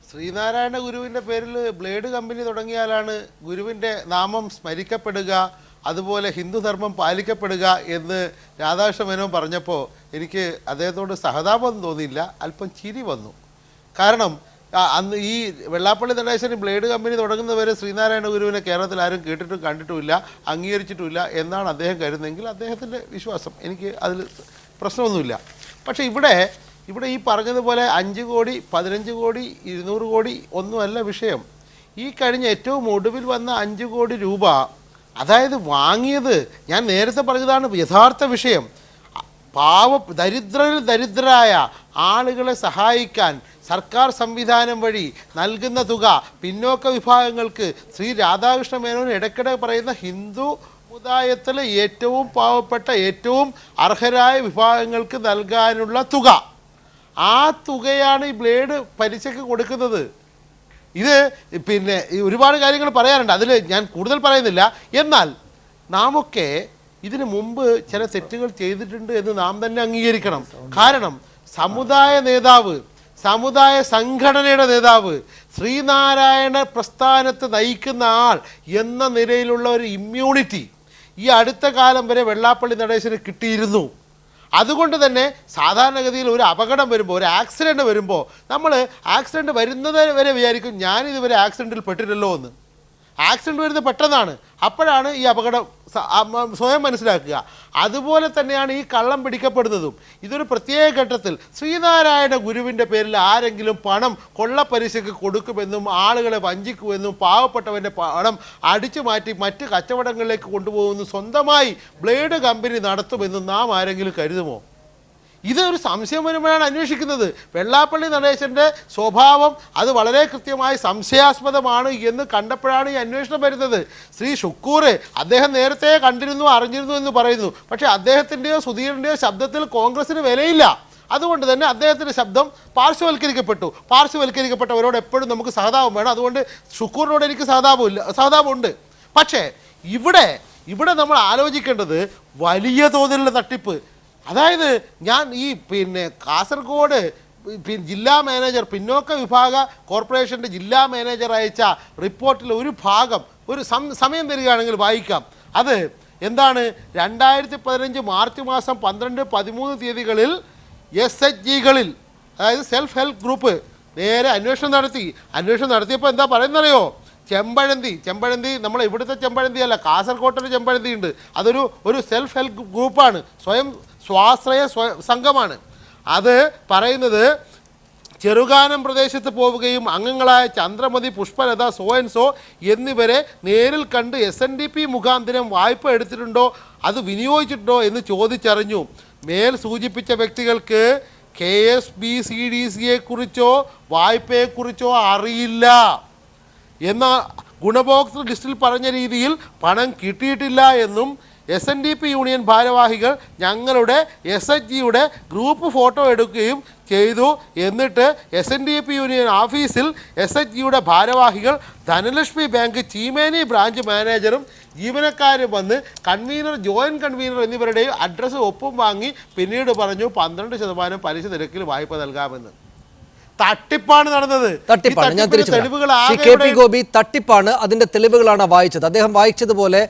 ശ്രീനാരായണ ഗുരുവിൻ്റെ പേരിൽ ബ്ലേഡ് കമ്പനി തുടങ്ങിയാലാണ് ഗുരുവിൻ്റെ നാമം സ്മരിക്കപ്പെടുക, അതുപോലെ ഹിന്ദുധർമ്മം പാലിക്കപ്പെടുക എന്ന് രാധാകൃഷ്ണ മേനോൻ പറഞ്ഞപ്പോൾ എനിക്ക് അദ്ദേഹത്തോട് സഹതാപം തോന്നിയില്ല, അല്പം ചിരി വന്നു. കാരണം അന്ന് ഈ വെള്ളാപ്പള്ളി നടേശന് ബ്ലേഡ് കമ്പനി തുടങ്ങുന്നവരെ ശ്രീനാരായണ ഗുരുവിനെ കേരളത്തിൽ ആരും കേട്ടിട്ടും കണ്ടിട്ടുമില്ല, അംഗീകരിച്ചിട്ടുമില്ല എന്നാണ് അദ്ദേഹം കരുതുന്നതെങ്കിൽ അദ്ദേഹത്തിൻ്റെ വിശ്വാസം, എനിക്ക് അതിൽ പ്രശ്നമൊന്നുമില്ല. പക്ഷേ ഇവിടെ ഈ പറഞ്ഞതുപോലെ 5 കോടി 15 കോടി 200 കോടി ഒന്നുമല്ല വിഷയം. ഈ കഴിഞ്ഞ ഏറ്റവും ഒടുവിൽ വന്ന 5 കോടി രൂപ, അതായത് വാങ്ങിയത്, ഞാൻ നേരത്തെ പറഞ്ഞതാണ് യഥാർത്ഥ വിഷയം. ദരിദ്രരായ ആളുകളെ സഹായിക്കാൻ സർക്കാർ സംവിധാനം വഴി നൽകുന്ന തുക പിന്നോക്ക വിഭാഗങ്ങൾക്ക് ശ്രീ രാധാകൃഷ്ണ മേനോൻ ഇടയ്ക്കിടെ പറയുന്ന ഹിന്ദു സമുദായത്തിലെ ഏറ്റവും പാവപ്പെട്ട ഏറ്റവും അർഹരായ വിഭാഗങ്ങൾക്ക് നൽകാനുള്ള തുക, ആ തുകയാണ് ഈ ബ്ലേഡ് പലിശയ്ക്ക് കൊടുക്കുന്നത്. ഇത് പിന്നെ ഒരുപാട് കാര്യങ്ങൾ പറയാനുണ്ട്, അതിൽ ഞാൻ കൂടുതൽ പറയുന്നില്ല. എന്നാൽ നാമൊക്കെ ഇതിനു മുമ്പ് ചില തെറ്റുകൾ ചെയ്തിട്ടുണ്ട് എന്ന് നാം തന്നെ അംഗീകരിക്കണം. കാരണം സമുദായ നേതാവ്, സമുദായ സംഘടനയുടെ നേതാവ്, ശ്രീനാരായണ പ്രസ്ഥാനത്തെ നയിക്കുന്ന ആൾ എന്ന നിലയിലുള്ള ഒരു ഇമ്മ്യൂണിറ്റി ഈ അടുത്ത കാലം വരെ വെള്ളാപ്പള്ളി നടേശന് കിട്ടിയിരുന്നു. അതുകൊണ്ട് തന്നെ സാധാരണഗതിയിൽ ഒരു അപകടം വരുമ്പോൾ, ഒരു ആക്സിഡൻറ്റ് വരുമ്പോൾ നമ്മൾ ആക്സിഡൻറ്റ് വരുന്നത് വരെ വിചാരിക്കും ഞാനിതുവരെ ആക്സിഡൻറ്റിൽ പെട്ടില്ലല്ലോ എന്ന്. ആക്സിഡൻറ്റ് വരുന്നത് പെട്ടെന്നാണ്, അപ്പോഴാണ് ഈ അപകടം സ്വയം മനസ്സിലാക്കുക. അതുപോലെ തന്നെയാണ് ഈ കള്ളം പിടിക്കപ്പെടുന്നതും. ഇതൊരു പ്രത്യേക ഘട്ടത്തിൽ ശ്രീനാരായണ ഗുരുവിൻ്റെ പേരിൽ ആരെങ്കിലും പണം കൊള്ളപ്പലിശയ്ക്ക് കൊടുക്കുമെന്നും ആളുകളെ വഞ്ചിക്കുമെന്നും പാവപ്പെട്ടവൻ്റെ പണം അടിച്ചു മാറ്റി മറ്റ് കച്ചവടങ്ങളിലേക്ക് കൊണ്ടുപോകുന്നു സ്വന്തമായി ബ്ലേഡ് കമ്പനി നടത്തുമെന്നും നാം ആരെങ്കിലും കരുതുമോ? ഇതൊരു സംശയം വരുമ്പോഴാണ് അന്വേഷിക്കുന്നത്. വെള്ളാപ്പള്ളി നടേശൻ്റെ സ്വഭാവം അത് വളരെ കൃത്യമായി സംശയാസ്പദമാണ് എന്ന് കണ്ടപ്പോഴാണ് ഈ അന്വേഷണം വരുന്നത്. ശ്രീ ഷുക്കൂർ അദ്ദേഹം നേരത്തെ കണ്ടിരുന്നു, അറിഞ്ഞിരുന്നു എന്ന് പറയുന്നു. പക്ഷേ അദ്ദേഹത്തിൻ്റെയോ സുധീറിൻ്റെയോ ശബ്ദത്തിൽ കോൺഗ്രസിന് വിലയില്ല. അതുകൊണ്ട് തന്നെ അദ്ദേഹത്തിൻ്റെ ശബ്ദം പാർശ്വവൽക്കരിക്കപ്പെട്ടവരോട് എപ്പോഴും നമുക്ക് സഹതാപം വേണം. അതുകൊണ്ട് ഷുക്കൂറിനോട് എനിക്ക് സഹതാപമുണ്ട്. പക്ഷേ ഇവിടെ നമ്മൾ ആലോചിക്കേണ്ടത് വലിയ തോതിലുള്ള തട്ടിപ്പ്. അതായത് ഞാൻ ഈ കാസർഗോഡ് ജില്ലാ മാനേജർ, പിന്നോക്ക വിഭാഗ കോർപ്പറേഷൻ്റെ ജില്ലാ മാനേജർ അയച്ച റിപ്പോർട്ടിൽ ഒരു ഭാഗം ഒരു സമയം തരികയാണെങ്കിൽ വായിക്കാം. അത് എന്താണ്? 2015 മാർച്ച് മാസം 12, 13 തീയതികളിൽ SHGകളിൽ, അതായത് സെൽഫ് ഹെൽപ്പ് ഗ്രൂപ്പ് നേരെ അന്വേഷണം നടത്തിയപ്പോൾ എന്താ പറയുന്നറിയോ? ചെമ്പഴന്തി നമ്മൾ ഇവിടുത്തെ ചെമ്പഴന്തി അല്ല, കാസർഗോട്ടൊരു ചെമ്പഴന്തി ഉണ്ട്. അതൊരു സെൽഫ് ഹെൽപ്പ് ഗ്രൂപ്പാണ്, സ്വാശ്രയ സംഘമാണ്. അത് പറയുന്നത് ചെറുകാനം പ്രദേശത്ത് പോവുകയും അംഗങ്ങളായ Chandramathi, Pushpalatha, so and so എന്നിവരെ നേരിൽ കണ്ട് SNDP മുഖാന്തരം വായ്പ എടുത്തിട്ടുണ്ടോ, അത് വിനിയോഗിച്ചിട്ടുണ്ടോ എന്ന് ചോദിച്ചറിഞ്ഞു. മേൽ സൂചിപ്പിച്ച വ്യക്തികൾക്ക് KSBCDCയെ കുറിച്ചോ വായ്പയെക്കുറിച്ചോ അറിയില്ല. എന്നാൽ ഗുണഭോക്തൃ ലിസ്റ്റിൽ പറഞ്ഞ രീതിയിൽ പണം കിട്ടിയിട്ടില്ല എന്നും SNDP യൂണിയൻ ഭാരവാഹികൾ ഞങ്ങളുടെ SHGയുടെ ഗ്രൂപ്പ് ഫോട്ടോ എടുക്കുകയും ചെയ്തു. എന്നിട്ട് SNDP യൂണിയൻ ഓഫീസിൽ SHGയുടെ ഭാരവാഹികൾ ധനലക്ഷ്മി ബാങ്ക് ചീമേനി ബ്രാഞ്ച് മാനേജറും ജീവനക്കാരും വന്ന് കൺവീനർ, ജോയിൻറ്റ് കൺവീനർ എന്നിവരുടെയും അഡ്രസ്സ് ഒപ്പും വാങ്ങി പിന്നീട് പറഞ്ഞു 12% പലിശ നിരക്കിൽ വായ്പ നൽകാമെന്ന്. തട്ടിപ്പാണ് നടന്നത്. തട്ടിപ്പാണ്. ഞാൻ തിരിച്ചു ഗോപി, തട്ടിപ്പാണ്. അതിന്റെ തെളിവുകളാണ് വായിച്ചത്. അദ്ദേഹം വായിച്ചതുപോലെ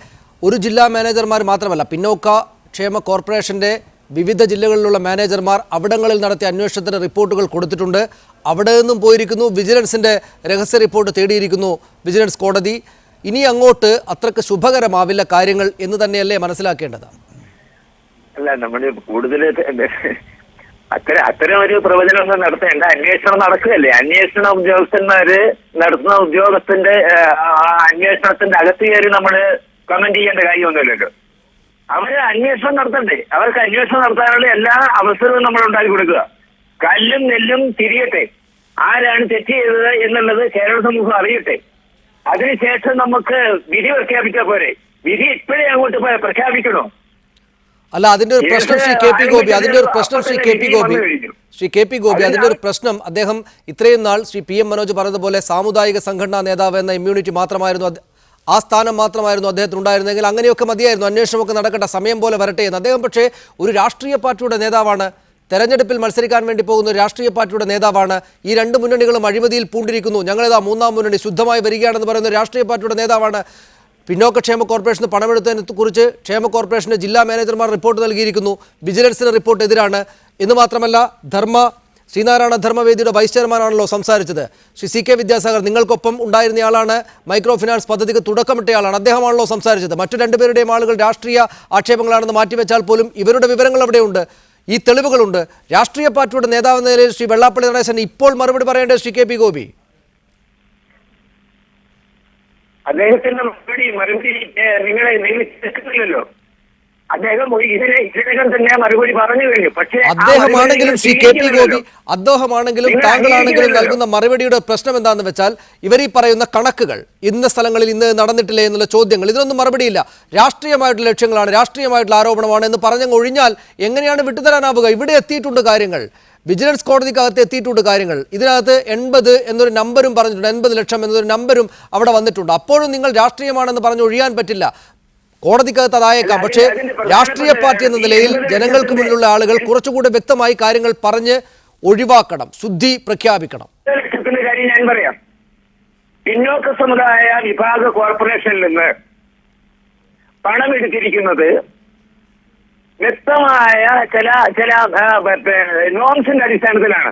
ഒരു ജില്ലാ മാനേജർമാർ മാത്രമല്ല, പിന്നോക്ക ക്ഷേമ കോർപ്പറേഷന്റെ വിവിധ ജില്ലകളിലുള്ള മാനേജർമാർ അവിടങ്ങളിൽ നടത്തിയ അന്വേഷണത്തിന് റിപ്പോർട്ടുകൾ കൊടുത്തിട്ടുണ്ട്. അവിടെ നിന്നും പോയിരിക്കുന്നു. വിജിലൻസിന്റെ രഹസ്യ റിപ്പോർട്ട് തേടിയിരിക്കുന്നു വിജിലൻസ് കോടതി. ഇനി അങ്ങോട്ട് അത്രക്ക് ശുഭകരമാവില്ല കാര്യങ്ങൾ എന്ന് തന്നെയല്ലേ മനസ്സിലാക്കേണ്ടത്? അല്ല, നമ്മൾ കൂടുതൽ അത്തരം ഒരു പ്രവചനമൊന്നും നടത്തേണ്ട. അന്വേഷണം നടക്കുകയല്ലേ. അന്വേഷണ ഉദ്യോഗസ്ഥന്മാര് നടത്തുന്ന ഉദ്യോഗസ്ഥന്റെ അന്വേഷണത്തിന്റെ അകത്ത് കയറി നമ്മൾ കമന്റ് ചെയ്യേണ്ട കാര്യമൊന്നുമില്ലല്ലോ. അവര് അന്വേഷണം നടത്തണ്ടേ? അവർക്ക് അന്വേഷണം നടത്താനുള്ള എല്ലാ അവസരവും നമ്മൾ ഉണ്ടാക്കി കൊടുക്കുക. കല്ലും നെല്ലും തിരിയട്ടെ, ആരാണ് തെറ്റ് ചെയ്തത് എന്നുള്ളത് കേരള സമൂഹം അറിയട്ടെ. അതിനുശേഷം നമുക്ക് വിധി പ്രഖ്യാപിച്ചാൽ പോരെ? വിധി ഇപ്പോഴേ അങ്ങോട്ട് പ്രഖ്യാപിക്കണോ? അല്ല, അതിന്റെ ഒരു പ്രശ്നം ശ്രീ കെ പി ഗോപി, അതിന്റെ ഒരു പ്രശ്നം ശ്രീ കെ പി ഗോപി, അതിന്റെ ഒരു പ്രശ്നം അദ്ദേഹം ഇത്രയും നാൾ ശ്രീ PM മനോജ് പറഞ്ഞതുപോലെ സാമുദായിക സംഘടനാ നേതാവ് എന്ന ഇമ്മ്യൂണിറ്റി മാത്രമായിരുന്നു, ആ സ്ഥാനം മാത്രമായിരുന്നു അദ്ദേഹത്തിന് ഉണ്ടായിരുന്നെങ്കിൽ അങ്ങനെയൊക്കെ മതിയായിരുന്നു, അന്വേഷണമൊക്കെ നടക്കട്ടെ, സമയം പോലെ വരട്ടെ എന്ന്. അദ്ദേഹം പക്ഷേ ഒരു രാഷ്ട്രീയ പാർട്ടിയുടെ നേതാവാണ്, തെരഞ്ഞെടുപ്പിൽ മത്സരിക്കാൻ വേണ്ടി പോകുന്ന ഒരു രാഷ്ട്രീയ പാർട്ടിയുടെ നേതാവാണ്. ഈ രണ്ട് മുന്നണികളും അഴിമതിയിൽ പൂണ്ടിരിക്കുന്നു, ഞങ്ങളിതാ മൂന്നാം മുന്നണി ശുദ്ധമായി വരികയാണെന്ന് പറയുന്ന രാഷ്ട്രീയ പാർട്ടിയുടെ നേതാവാണ്. പിന്നോക്ക ക്ഷേമ കോർപ്പറേഷന് പണമെടുത്തതിനെ കുറിച്ച് ക്ഷേമ കോർപ്പറേഷന്റെ ജില്ലാ മാനേജർമാർ റിപ്പോർട്ട് നൽകിയിരിക്കുന്നു. വിജിലൻസിന് റിപ്പോർട്ട് എതിരാണ് എന്ന് മാത്രമല്ല, ശ്രീനാരായണ ധർമ്മവേദിയുടെ വൈസ് ചെയർമാനാണല്ലോ സംസാരിച്ചത്. ശ്രീ CK വിദ്യാസാഗർ നിങ്ങൾക്കൊപ്പം ഉണ്ടായിരുന്നയാളാണ്, മൈക്രോ ഫിനാൻസ് പദ്ധതിക്ക് തുടക്കമിട്ടയാളാണ്, അദ്ദേഹമാണല്ലോ സംസാരിച്ചത്. മറ്റു രണ്ടുപേരുടെയും ആളുകൾ രാഷ്ട്രീയ ആക്ഷേപങ്ങളാണെന്ന് മാറ്റിവെച്ചാൽ പോലും ഇവരുടെ വിവരങ്ങൾ അവിടെയുണ്ട്, ഈ തെളിവുകളുണ്ട്. രാഷ്ട്രീയ പാർട്ടിയുടെ നേതാവ് എന്ന നിലയിൽ ശ്രീ വെള്ളാപ്പള്ളി നടേശൻ ഇപ്പോൾ മറുപടി പറയേണ്ടത് ശ്രീ KP ഗോപി. അദ്ദേഹത്തിന്റെ മറുപടി നിങ്ങൾ കേൾക്കുന്നില്ലല്ലോ. അദ്ദേഹം ഇതിനകം തന്നെ മറുപടി പറഞ്ഞു കഴിഞ്ഞു. പക്ഷേ അദ്ദേഹമാണെങ്കിലും ശ്രീ KP ഗോപി, അദ്ദേഹമാണെങ്കിലും താങ്കളാണെങ്കിലും നൽകുന്ന മറുപടിയുടെ പ്രശ്നം എന്താണെന്ന് വെച്ചാൽ, ഇവർ ഈ പറയുന്ന കണക്കുകൾ, ഇന്ന സ്ഥലങ്ങളിൽ ഇന്ന് നടന്നിട്ടില്ലേ എന്നുള്ള ചോദ്യങ്ങൾ, ഇതിനൊന്നും മറുപടിയില്ല. രാഷ്ട്രീയമായിട്ടുള്ള ലക്ഷ്യങ്ങളാണ്, രാഷ്ട്രീയമായിട്ടുള്ള ആരോപണമാണ് എന്ന് പറഞ്ഞങ്ങ് ഒഴിഞ്ഞാൽ എങ്ങനെയാണ് വിട്ടുതരാനാവുക? ഇവിടെ എത്തിയിട്ടുണ്ട് കാര്യങ്ങൾ, വിജിലൻസ് കോടതിക്കകത്ത് എത്തിയിട്ടുണ്ട് കാര്യങ്ങൾ. ഇതിനകത്ത് 80 എന്നൊരു നമ്പരും പറഞ്ഞിട്ടുണ്ട്, 80 ലക്ഷം എന്നൊരു നമ്പരും അവിടെ വന്നിട്ടുണ്ട്. അപ്പോഴും നിങ്ങൾ രാഷ്ട്രീയമാണെന്ന് പറഞ്ഞ് ഒഴിയാൻ പറ്റില്ല. കോടതിക്കകത്ത് അതായേക്കാം, പക്ഷേ രാഷ്ട്രീയ പാർട്ടി എന്ന നിലയിൽ ജനങ്ങൾക്ക് മുന്നിലുള്ള ആളുകൾ കുറച്ചുകൂടെ വ്യക്തമായി കാര്യങ്ങൾ പറഞ്ഞ് ഒഴിവാക്കണം, ശുദ്ധി പ്രഖ്യാപിക്കണം. കാര്യം ഞാൻ പറയാം. പിന്നോക്ക സമുദായ വിഭാഗ കോർപ്പറേഷനിൽ നിന്ന് പണമെടുത്തിരിക്കുന്നത് വ്യക്തമായ ചില നോംസിന്റെ അടിസ്ഥാനത്തിലാണ്.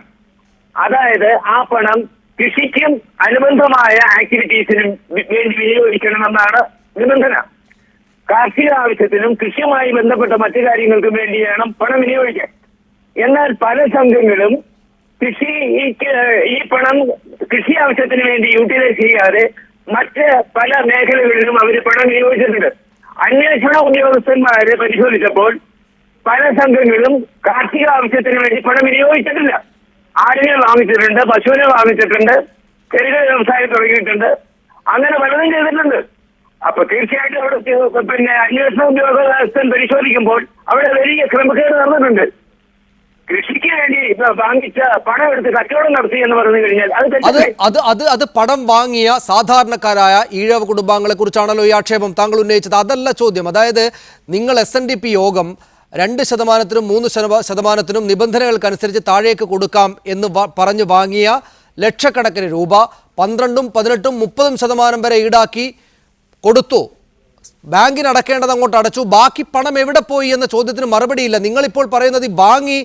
അതായത് ആ പണം കൃഷിക്കും അനുബന്ധമായ ആക്ടിവിറ്റീസിനും വേണ്ടി വിനിയോഗിക്കണമെന്നാണ് നിബന്ധന. കാർഷിക ആവശ്യത്തിനും കൃഷിയുമായി ബന്ധപ്പെട്ട മറ്റു കാര്യങ്ങൾക്കും വേണ്ടിയാണ് പണം വിനിയോഗിക്കാൻ. എന്നാൽ പല സംഘങ്ങളും ഈ പണം കൃഷി ആവശ്യത്തിന് വേണ്ടി യൂട്ടിലൈസ് ചെയ്യാതെ മറ്റ് പല മേഖലകളിലും അവർ പണം വിനിയോഗിച്ചിട്ടുണ്ട്. അന്വേഷണ ഉദ്യോഗസ്ഥന്മാരെ പരിശോധിച്ചപ്പോൾ പല സംഘങ്ങളും കാർഷിക ആവശ്യത്തിന് വേണ്ടി പണം വിനിയോഗിച്ചിട്ടില്ല. ആടിനെ വാങ്ങിച്ചിട്ടുണ്ട്, പശുവിനെ വാങ്ങിച്ചിട്ടുണ്ട്, ചെറുകിട വ്യവസായം തുടങ്ങിയിട്ടുണ്ട്, അങ്ങനെ പലതും ചെയ്തിട്ടുണ്ട്. അപ്പൊ തീർച്ചയായിട്ടും അവിടെ അന്വേഷണ ഉദ്യോഗസ്ഥൻ പരിശോധിക്കുമ്പോൾ അവിടെ വലിയ ക്രമക്കേട് നടന്നിട്ടുണ്ട്. കൃഷിക്ക് വേണ്ടി വാങ്ങിച്ച പണം എടുത്ത് കച്ചവടം നടത്തി എന്ന് പറഞ്ഞു കഴിഞ്ഞാൽ അത് പണം വാങ്ങിയ സാധാരണക്കാരായ ഈഴവ കുടുംബാംഗങ്ങളെ കുറിച്ചാണല്ലോ ഈ ആക്ഷേപം താങ്കൾ ഉന്നയിച്ചത്. അതല്ല ചോദ്യം. അതായത് നിങ്ങൾ SNDP യോഗം 2%-നും 3%-നും നിബന്ധനകൾക്കനുസരിച്ച് താഴേക്ക് കൊടുക്കാം എന്ന് പറഞ്ഞ് വാങ്ങിയ ലക്ഷക്കണക്കിന് രൂപ 12%, 18%, 30% വരെ ഈടാക്കി കൊടുത്തു. ബാങ്കിന് അടക്കേണ്ടത് അങ്ങോട്ട് അടച്ചു. ബാക്കി പണം എവിടെ പോയി എന്ന ചോദ്യത്തിന് മറുപടിയില്ല. നിങ്ങളിപ്പോൾ പറയുന്നത് ഈ വാങ്ങി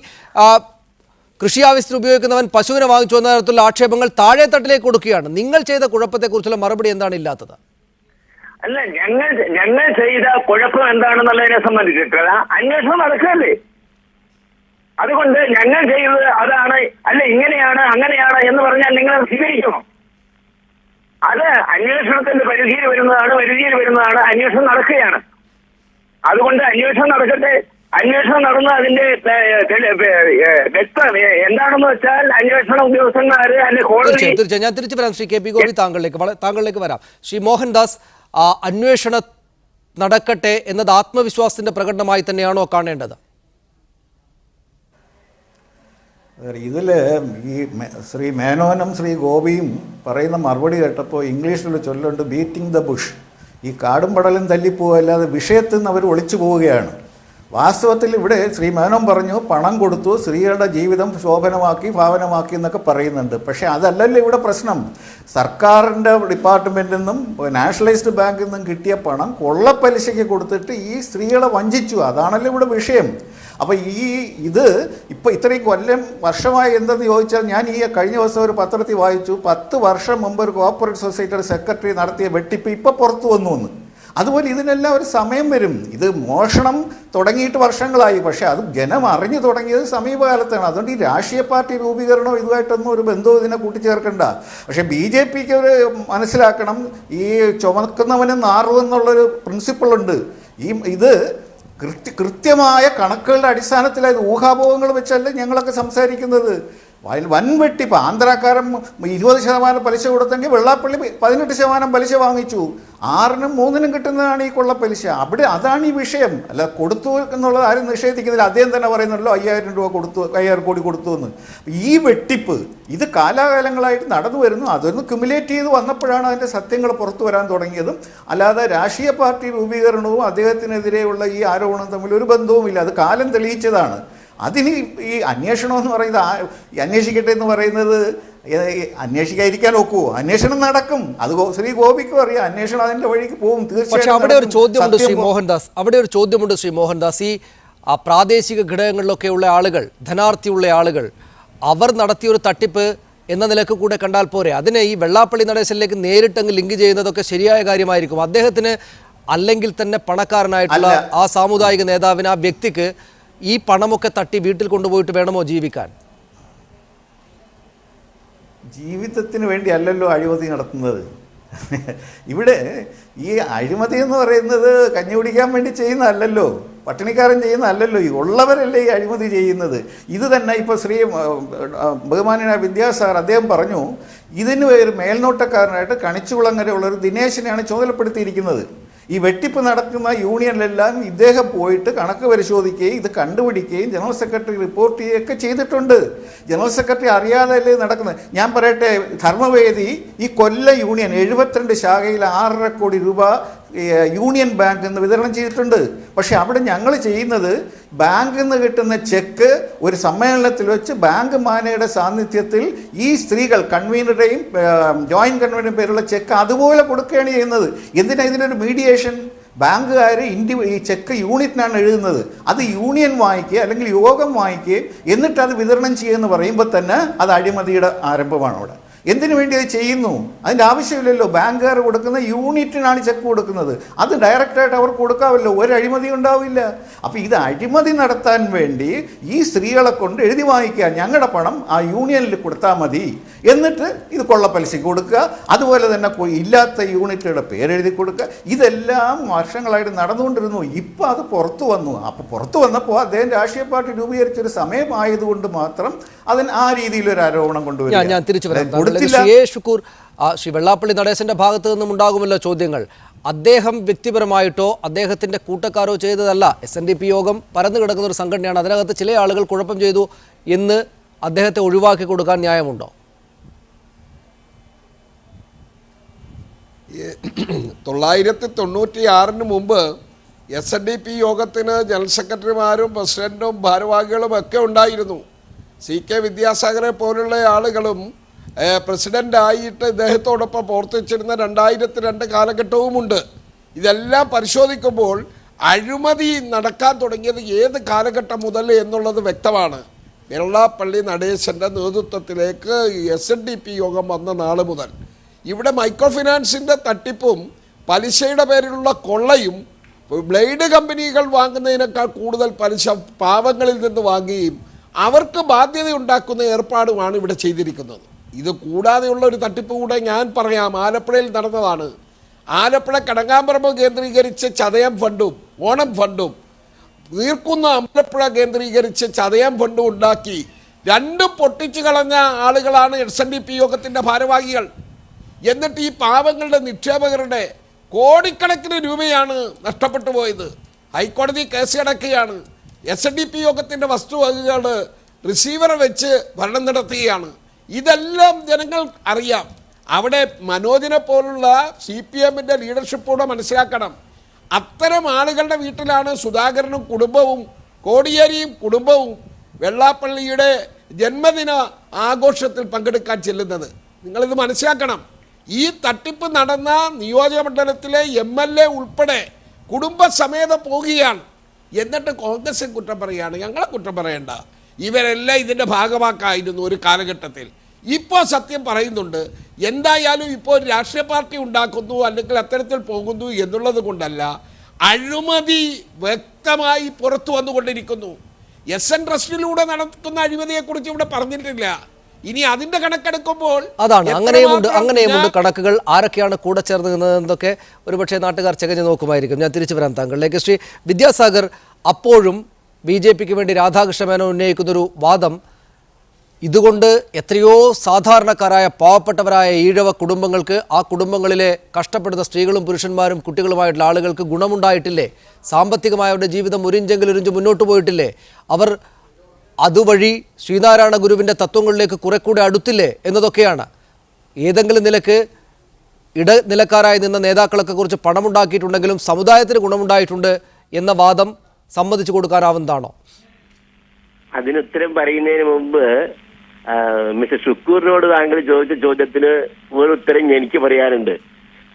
കൃഷി ആവശ്യത്തിന് ഉപയോഗിക്കുന്നവൻ പശുവിനെ വാങ്ങിച്ചു എന്ന തരത്തിലുള്ള ആക്ഷേപങ്ങൾ താഴെ തട്ടിലേക്ക് കൊടുക്കുകയാണ്. നിങ്ങൾ ചെയ്ത കുഴപ്പത്തെക്കുറിച്ചുള്ള മറുപടി എന്താണ് ഇല്ലാത്തത്? അല്ല, ഞങ്ങൾ ചെയ്ത കുഴപ്പം എന്താണെന്നുള്ളതിനെ സംബന്ധിച്ചിട്ടുള്ള അന്വേഷണം നടക്കുകയല്ലേ. അതുകൊണ്ട് ഞങ്ങൾ ചെയ്തത് അതാണ്, അല്ല ഇങ്ങനെയാണ് അങ്ങനെയാണ് എന്ന് പറഞ്ഞാൽ നിങ്ങൾ അത് സ്വീകരിക്കണം. അത് അന്വേഷണത്തിന്റെ പരിധിയിൽ വരുന്നതാണ്. അന്വേഷണം നടക്കുകയാണ്. അതുകൊണ്ട് അന്വേഷണം നടക്കട്ടെ. അന്വേഷണം നടന്ന് അതിന്റെ വ്യക്തം എന്താണെന്ന് വെച്ചാൽ അന്വേഷണ ഉദ്യോഗസ്ഥന്മാര് അല്ലെ കോടതി. തീർച്ചയായും ഞാൻ തിരിച്ചു വരാം. ശ്രീ കെ പി ഗോപി താങ്കളിലേക്ക് വരാം. ശ്രീ മോഹൻദാസ്, അന്വേഷണം നടക്കട്ടെ എന്നത് ആത്മവിശ്വാസത്തിന്റെ പ്രകടനമായി തന്നെയാണോ കാണേണ്ടത്? ഇതിൽ ഈ ശ്രീ മേനോനും ശ്രീ ഗോപിയും പറയുന്ന മറുപടി കേട്ടപ്പോൾ ഇംഗ്ലീഷിൽ ചൊല്ലുണ്ട് ബീറ്റിംഗ് ദ ബുഷ്. ഈ കാടും പടലും തല്ലിപ്പോവല്ലാതെ വിഷയത്തിൽ നിന്ന് അവർ ഒളിച്ചു പോവുകയാണ്. വാസ്തവത്തിൽ ഇവിടെ ശ്രീ മേനോൻ പറഞ്ഞു പണം കൊടുത്തു, സ്ത്രീകളുടെ ജീവിതം ശോഭനമാക്കി ഭാവനമാക്കി എന്നൊക്കെ പറയുന്നുണ്ട്. പക്ഷേ അതല്ലല്ലോ ഇവിടെ പ്രശ്നം. സർക്കാരിൻ്റെ ഡിപ്പാർട്ട്മെൻറ്റിൽ നിന്നും നാഷണലൈസ്ഡ് ബാങ്കിൽ നിന്നും കിട്ടിയ പണം കൊള്ളപ്പലിശയ്ക്ക് കൊടുത്തിട്ട് ഈ സ്ത്രീകളെ വഞ്ചിച്ചു. അതാണല്ലോ ഇവിടെ വിഷയം. അപ്പോൾ ഇത് ഇപ്പോൾ ഇത്രയും വർഷമായി എന്തെന്ന് ചോദിച്ചാൽ, ഞാൻ ഈ കഴിഞ്ഞ ദിവസം ഒരു പത്രത്തിൽ വായിച്ചു, 10 വർഷം മുമ്പ് ഒരു കോർപ്പറേറ്റ് സൊസൈറ്റിയുടെ സെക്രട്ടറി നടത്തിയ വെട്ടിപ്പ് ഇപ്പോൾ പുറത്തു വന്നു എന്ന്. അതുപോലെ ഇതിനെല്ലാം ഒരു സമയം വരും. ഇത് മോഷണം തുടങ്ങിയിട്ട് വർഷങ്ങളായി, പക്ഷേ അത് ജനം അറിഞ്ഞു തുടങ്ങിയത് സമീപകാലത്താണ്. അതുകൊണ്ട് ഈ രാഷ്ട്രീയ പാർട്ടി രൂപീകരണമോ ഇതുമായിട്ടൊന്നും ഒരു ബന്ധവും ഇതിനെ കൂട്ടിച്ചേർക്കണ്ട. പക്ഷേ BJPക്ക് ഒരു മനസ്സിലാക്കണം, ഈ ചുമക്കുന്നവന് നാറുമെന്നുള്ളൊരു പ്രിൻസിപ്പിളുണ്ട്. ഇത് കൃത്യമായ കണക്കുകളുടെ അടിസ്ഥാനത്തിലായത്. ഊഹാപോഹങ്ങൾ വെച്ചല്ല ഞങ്ങളൊക്കെ സംസാരിക്കുന്നത്. വൻ വെട്ടിപ്പ്. ആന്ധ്രാക്കാരൻ 20% പലിശ കൊടുത്തെങ്കിൽ വെള്ളാപ്പള്ളി 18% പലിശ വാങ്ങിച്ചു. 6നും 3നും കിട്ടുന്നതാണ് ഈ കൊള്ളപ്പലിശ. അതാണ് ഈ വിഷയം. അല്ല കൊടുത്തു എന്നുള്ളത് ആരും നിഷേധിക്കുന്നില്ല. അദ്ദേഹം തന്നെ പറയുന്നുണ്ടല്ലോ 5000 രൂപ കൊടുത്തു, 5000 കോടി കൊടുത്തു എന്ന്. ഈ വെട്ടിപ്പ് ഇത് കാലാകാലങ്ങളായിട്ട് നടന്നു വരുന്നു. അതൊന്ന് ക്യുമുലേറ്റ് ചെയ്ത് വന്നപ്പോഴാണ് അതിൻ്റെ സത്യങ്ങൾ പുറത്തു വരാൻ തുടങ്ങിയതും. അല്ലാതെ രാഷ്ട്രീയ പാർട്ടി രൂപീകരണവും അദ്ദേഹത്തിനെതിരെയുള്ള ഈ ആരോപണവും തമ്മിൽ ഒരു ബന്ധവുമില്ല. അത് കാലം തെളിയിച്ചതാണ്. അതിന് ഈ അന്വേഷണം എന്ന് പറയുന്നത്, അന്വേഷിക്കട്ടെ എന്ന് പറയുന്നത് അന്വേഷിക്കാതിരിക്കാൻ ഒക്കുമോ? അന്വേഷണം നടക്കും. അത് ശ്രീ ഗോപിക്കും അറിയാം. അന്വേഷണം അതിന്റെ വഴിക്ക് പോകും. തീർച്ചയായും അവിടെ ഒരു ചോദ്യമുണ്ട് ശ്രീ മോഹൻദാസ്. ഈ പ്രാദേശിക ഘടകങ്ങളിലൊക്കെയുള്ള ആളുകൾ, ധനാർത്ഥിയുള്ള ആളുകൾ, അവർ നടത്തിയൊരു തട്ടിപ്പ് എന്ന നിലക്ക് കൂടെ കണ്ടാൽ പോരെ? അതിനെ ഈ വെള്ളാപ്പള്ളി നടേശനിലേക്ക് നേരിട്ടങ്ങ് ലിങ്ക് ചെയ്യുന്നതൊക്കെ ശരിയായ കാര്യമായിരിക്കും? അദ്ദേഹത്തിന് അല്ലെങ്കിൽ തന്നെ പണക്കാരനായിട്ടുള്ള ആ സാമുദായിക നേതാവിന്, ആ വ്യക്തിക്ക് ഈ പണമൊക്കെ തട്ടി വീട്ടിൽ കൊണ്ടുപോയിട്ട് വേണമോ ജീവിക്കാൻ? ജീവിതത്തിന് വേണ്ടി അല്ലല്ലോ അഴിമതി നടത്തുന്നത്. ഇവിടെ ഈ അഴിമതി എന്ന് പറയുന്നത് കഞ്ഞി കുടിക്കാൻ വേണ്ടി ചെയ്യുന്നതല്ലല്ലോ, പട്ടിണിക്കാരൻ ചെയ്യുന്നതല്ലല്ലോ. ഈ ഉള്ളവരല്ലേ ഈ അഴിമതി ചെയ്യുന്നത്. ഇത് തന്നെ ഇപ്പോൾ ബഹുമാന്യനായ വിദ്യാസാർ അദ്ദേഹം പറഞ്ഞു, ഇതിന് ഒരു മേൽനോട്ടക്കാരനായിട്ട് കണിച്ചുകുളങ്ങരയുള്ളൊരു ദിനേശിനെയാണ് ചുമതലപ്പെടുത്തിയിരിക്കുന്നത്. ഈ വെട്ടിപ്പ് നടക്കുന്ന യൂണിയനിലെല്ലാം ഇദ്ദേഹം പോയിട്ട് കണക്ക് പരിശോധിക്കുകയും ഇത് കണ്ടുപിടിക്കുകയും ജനറൽ സെക്രട്ടറി റിപ്പോർട്ട് ചെയ്യുകയൊക്കെ ചെയ്തിട്ടുണ്ട്. ജനറൽ സെക്രട്ടറി അറിയാതല്ലേ നടക്കുന്നത്. ഞാൻ പറയട്ടെ, ധർമ്മവേദി ഈ കൊല്ല യൂണിയൻ 72 ശാഖയിൽ 6.5 കോടി രൂപ യൂണിയൻ ബാങ്കിൽ നിന്ന് വിതരണം ചെയ്തിട്ടുണ്ട്. പക്ഷെ അവിടെ ഞങ്ങൾ ചെയ്യുന്നത് ബാങ്കിൽ നിന്ന് കിട്ടുന്ന ചെക്ക് ഒരു സമ്മേളനത്തിൽ വെച്ച് ബാങ്ക് മാനേജറുടെ സാന്നിധ്യത്തിൽ ഈ സ്ത്രീകൾ കൺവീനറുടെയും ജോയിന്റ് കൺവീനറുടെയും പേരുള്ള ചെക്ക് അതുപോലെ കൊടുക്കുകയാണ് ചെയ്യുന്നത്. എന്തിനാ ഇതിനൊരു മീഡിയേഷൻ? ബാങ്കുകാർ ഈ ചെക്ക് യൂണിറ്റിനാണ് എഴുതുന്നത്. അത് യൂണിയൻ വാങ്ങിക്കുക അല്ലെങ്കിൽ യോഗം വാങ്ങിക്കുകയും എന്നിട്ട് അത് വിതരണം ചെയ്യുമെന്ന് പറയുമ്പോൾ തന്നെ അത് അഴിമതിയുടെ ആരംഭമാണ് അവിടെ. എന്തിനു വേണ്ടി അത് ചെയ്യുന്നു? അതിൻ്റെ ആവശ്യമില്ലല്ലോ. ബാങ്കുകാർ കൊടുക്കുന്ന യൂണിറ്റിനാണ് ചെക്ക് കൊടുക്കുന്നത്. അത് ഡയറക്റ്റായിട്ട് അവർക്ക് കൊടുക്കാമല്ലോ, ഒരു അഴിമതി ഉണ്ടാവില്ല. അപ്പോൾ ഇത് അഴിമതി നടത്താൻ വേണ്ടി ഈ സ്ത്രീകളെ കൊണ്ട് എഴുതി വാങ്ങിക്കുക, ഞങ്ങളുടെ പണം ആ യൂണിയനിൽ കൊടുത്താൽ മതി, എന്നിട്ട് ഇത് കൊള്ളപ്പലിശയ്ക്ക് കൊടുക്കുക, അതുപോലെ തന്നെ ഇല്ലാത്ത യൂണിറ്റുകളുടെ പേരെഴുതി കൊടുക്കുക. ഇതെല്ലാം വർഷങ്ങളായിട്ട് നടന്നുകൊണ്ടിരുന്നു. ഇപ്പോൾ അത് പുറത്തു വന്നു. അപ്പോൾ പുറത്തു വന്നപ്പോൾ അദ്ദേഹം രാഷ്ട്രീയ പാർട്ടി രൂപീകരിച്ചൊരു സമയമായതുകൊണ്ട് മാത്രം അതിന് ആ രീതിയിലൊരു ആരോപണം കൊണ്ടുവരിക. ഞാൻ തിരിച്ചു വരാം. ഷുക്കൂർ, ശ്രീ വെള്ളാപ്പള്ളി നടേശന്റെ ഭാഗത്ത് നിന്നും ഉണ്ടാകുമല്ലോ ചോദ്യങ്ങൾ. അദ്ദേഹം വ്യക്തിപരമായിട്ടോ അദ്ദേഹത്തിന്റെ കൂട്ടക്കാരോ ചെയ്തതല്ല. SNDP യോഗം പരന്നു കിടക്കുന്ന ഒരു സംഘടനയാണ്. അതിനകത്ത് ചില ആളുകൾ കുഴപ്പം ചെയ്തു എന്ന് അദ്ദേഹത്തെ ഒഴിവാക്കി കൊടുക്കാൻ ന്യായമുണ്ടോ? 1996 മുമ്പ് SNDP യോഗത്തിന് ജനറൽ സെക്രട്ടറിമാരും പ്രസിഡന്റും ഭാരവാഹികളും ഒക്കെ ഉണ്ടായിരുന്നു. CK വിദ്യാസാഗറെ പോലുള്ള ആളുകളും പ്രസിഡൻ്റായിട്ട് ഇദ്ദേഹത്തോടൊപ്പം പ്രവർത്തിച്ചിരുന്ന 2002 കാലഘട്ടവുമുണ്ട്. ഇതെല്ലാം പരിശോധിക്കുമ്പോൾ അഴിമതി നടക്കാൻ തുടങ്ങിയത് ഏത് കാലഘട്ടം മുതൽ എന്നുള്ളത് വ്യക്തമാണ്. വെള്ളാപ്പള്ളി നടേശൻ്റെ നേതൃത്വത്തിലേക്ക് SNDP യോഗം വന്ന നാൾ മുതൽ ഇവിടെ മൈക്രോ ഫിനാൻസിൻ്റെ തട്ടിപ്പും പലിശയുടെ പേരിലുള്ള കൊള്ളയും, ബ്ലേഡ് കമ്പനികൾ വാങ്ങുന്നതിനേക്കാൾ കൂടുതൽ പലിശ പാവങ്ങളിൽ നിന്ന് വാങ്ങുകയും അവർക്ക് ബാധ്യത ഉണ്ടാക്കുന്ന ഏർപ്പാടുമാണ് ഇവിടെ ചെയ്തിരിക്കുന്നത്. ഇത് കൂടാതെയുള്ള ഒരു തട്ടിപ്പ് കൂടെ ഞാൻ പറയാം. ആലപ്പുഴയിൽ നടന്നതാണ്. ആലപ്പുഴ കടങ്ങാമ്പറമ്പ് കേന്ദ്രീകരിച്ച് ചതയം ഫണ്ടും ഓണം ഫണ്ടും തീർക്കുന്ന അമ്പലപ്പുഴ കേന്ദ്രീകരിച്ച് ചതയം ഫണ്ടും ഉണ്ടാക്കി രണ്ടും പൊട്ടിച്ചു കളഞ്ഞ ആളുകളാണ് SNDP യോഗത്തിൻ്റെ ഭാരവാഹികൾ. എന്നിട്ട് ഈ പാവങ്ങളുടെ നിക്ഷേപകരുടെ കോടിക്കണക്കിന് രൂപയാണ് നഷ്ടപ്പെട്ടു പോയത്. ഹൈക്കോടതി കേസ് കിടക്കുകയാണ്. SNDP യോഗത്തിൻ്റെ വസ്തുവകകൾ റിസീവറെ വെച്ച് ഭരണം നടത്തുകയാണ്. ഇതെല്ലാം ജനങ്ങൾ അറിയാം. അവിടെ മനോജിനെ പോലുള്ള CPMൻ്റെ ലീഡർഷിപ്പോടെ മനസ്സിലാക്കണം. അത്തരം ആളുകളുടെ വീട്ടിലാണ് സുധാകരനും കുടുംബവും കോടിയേരിയും കുടുംബവും വെള്ളാപ്പള്ളിയുടെ ജന്മദിന ആഘോഷത്തിൽ പങ്കെടുക്കാൻ ചെല്ലുന്നത്. നിങ്ങളിത് മനസ്സിലാക്കണം. ഈ തട്ടിപ്പ് നടന്ന നിയോജകമണ്ഡലത്തിലെ MLA ഉൾപ്പെടെ കുടുംബസമേതം പോകുകയാണ്. എന്നിട്ട് കോൺഗ്രസ് കുറ്റം പറയുകയാണ്. ഞങ്ങളെ കുറ്റം പറയണ്ട, ഇവരെല്ലാം ഇതിൻ്റെ ഭാഗമാക്കായിരുന്നു ഒരു കാലഘട്ടത്തിൽ. ഇപ്പോൾ സത്യം പറയുന്നുണ്ട്. എന്തായാലും ഇപ്പോൾ ഒരു രാഷ്ട്രീയ പാർട്ടി ഉണ്ടാക്കുന്നു അല്ലെങ്കിൽ അത്തരത്തിൽ പോകുന്നു എന്നുള്ളത് കൊണ്ടല്ല, അഴിമതി വ്യക്തമായി പുറത്തു വന്നുകൊണ്ടിരിക്കുന്നു. SN ട്രസ്റ്റിലൂടെ നടക്കുന്ന അഴിമതിയെക്കുറിച്ച് ഇവിടെ പറഞ്ഞിട്ടില്ല. ഇനി അതിന്റെ കണക്കെടുക്കുമ്പോൾ അതാണ് അങ്ങനെയുമുണ്ട് കണക്കുകൾ. ആരൊക്കെയാണ് കൂടെ ചേർന്ന് നിന്നതെന്നൊക്കെ ഒരുപക്ഷെ നാട്ടുകാർ ചകഞ്ഞു നോക്കുമായിരിക്കും. ഞാൻ തിരിച്ചു വരാം താങ്കളിലേക്ക്. ശ്രീ വിദ്യാസാഗർ, അപ്പോഴും BJPക്ക് വേണ്ടി രാധാകൃഷ്ണ മേനോൻ ഉന്നയിക്കുന്നൊരു വാദം, ഇതുകൊണ്ട് എത്രയോ സാധാരണക്കാരായ പാവപ്പെട്ടവരായ ഈഴവ കുടുംബങ്ങൾക്ക്, ആ കുടുംബങ്ങളിലെ കഷ്ടപ്പെടുന്ന സ്ത്രീകളും പുരുഷന്മാരും കുട്ടികളുമായിട്ടുള്ള ആളുകൾക്ക് ഗുണമുണ്ടായിട്ടില്ലേ? സാമ്പത്തികമായ അവരുടെ ജീവിതം ഒരിഞ്ചെങ്കിലും മുന്നോട്ട് പോയിട്ടില്ലേ? അവർ അതുവഴി ശ്രീനാരായണ ഗുരുവിൻ്റെ തത്വങ്ങളിലേക്ക് കുറെ കൂടെ അടുത്തില്ലേ എന്നതൊക്കെയാണ്. ഏതെങ്കിലും നിലക്ക് ഇടനിലക്കാരായി നിന്ന നേതാക്കളൊക്കെ കുറിച്ച് പണമുണ്ടാക്കിയിട്ടുണ്ടെങ്കിലും സമുദായത്തിന് ഗുണമുണ്ടായിട്ടുണ്ട് എന്ന വാദം സമ്മതിച്ചു കൊടുക്കാനാവുന്നതാണോ? അതിനുത്തരം പറയുന്നതിന് മുമ്പ് മിസ്റ്റർ ഷുക്കൂറിനോട് താങ്കൾ ചോദിച്ച ചോദ്യത്തിന് ഒരു ഉത്തരം എനിക്ക് പറയാനുണ്ട്.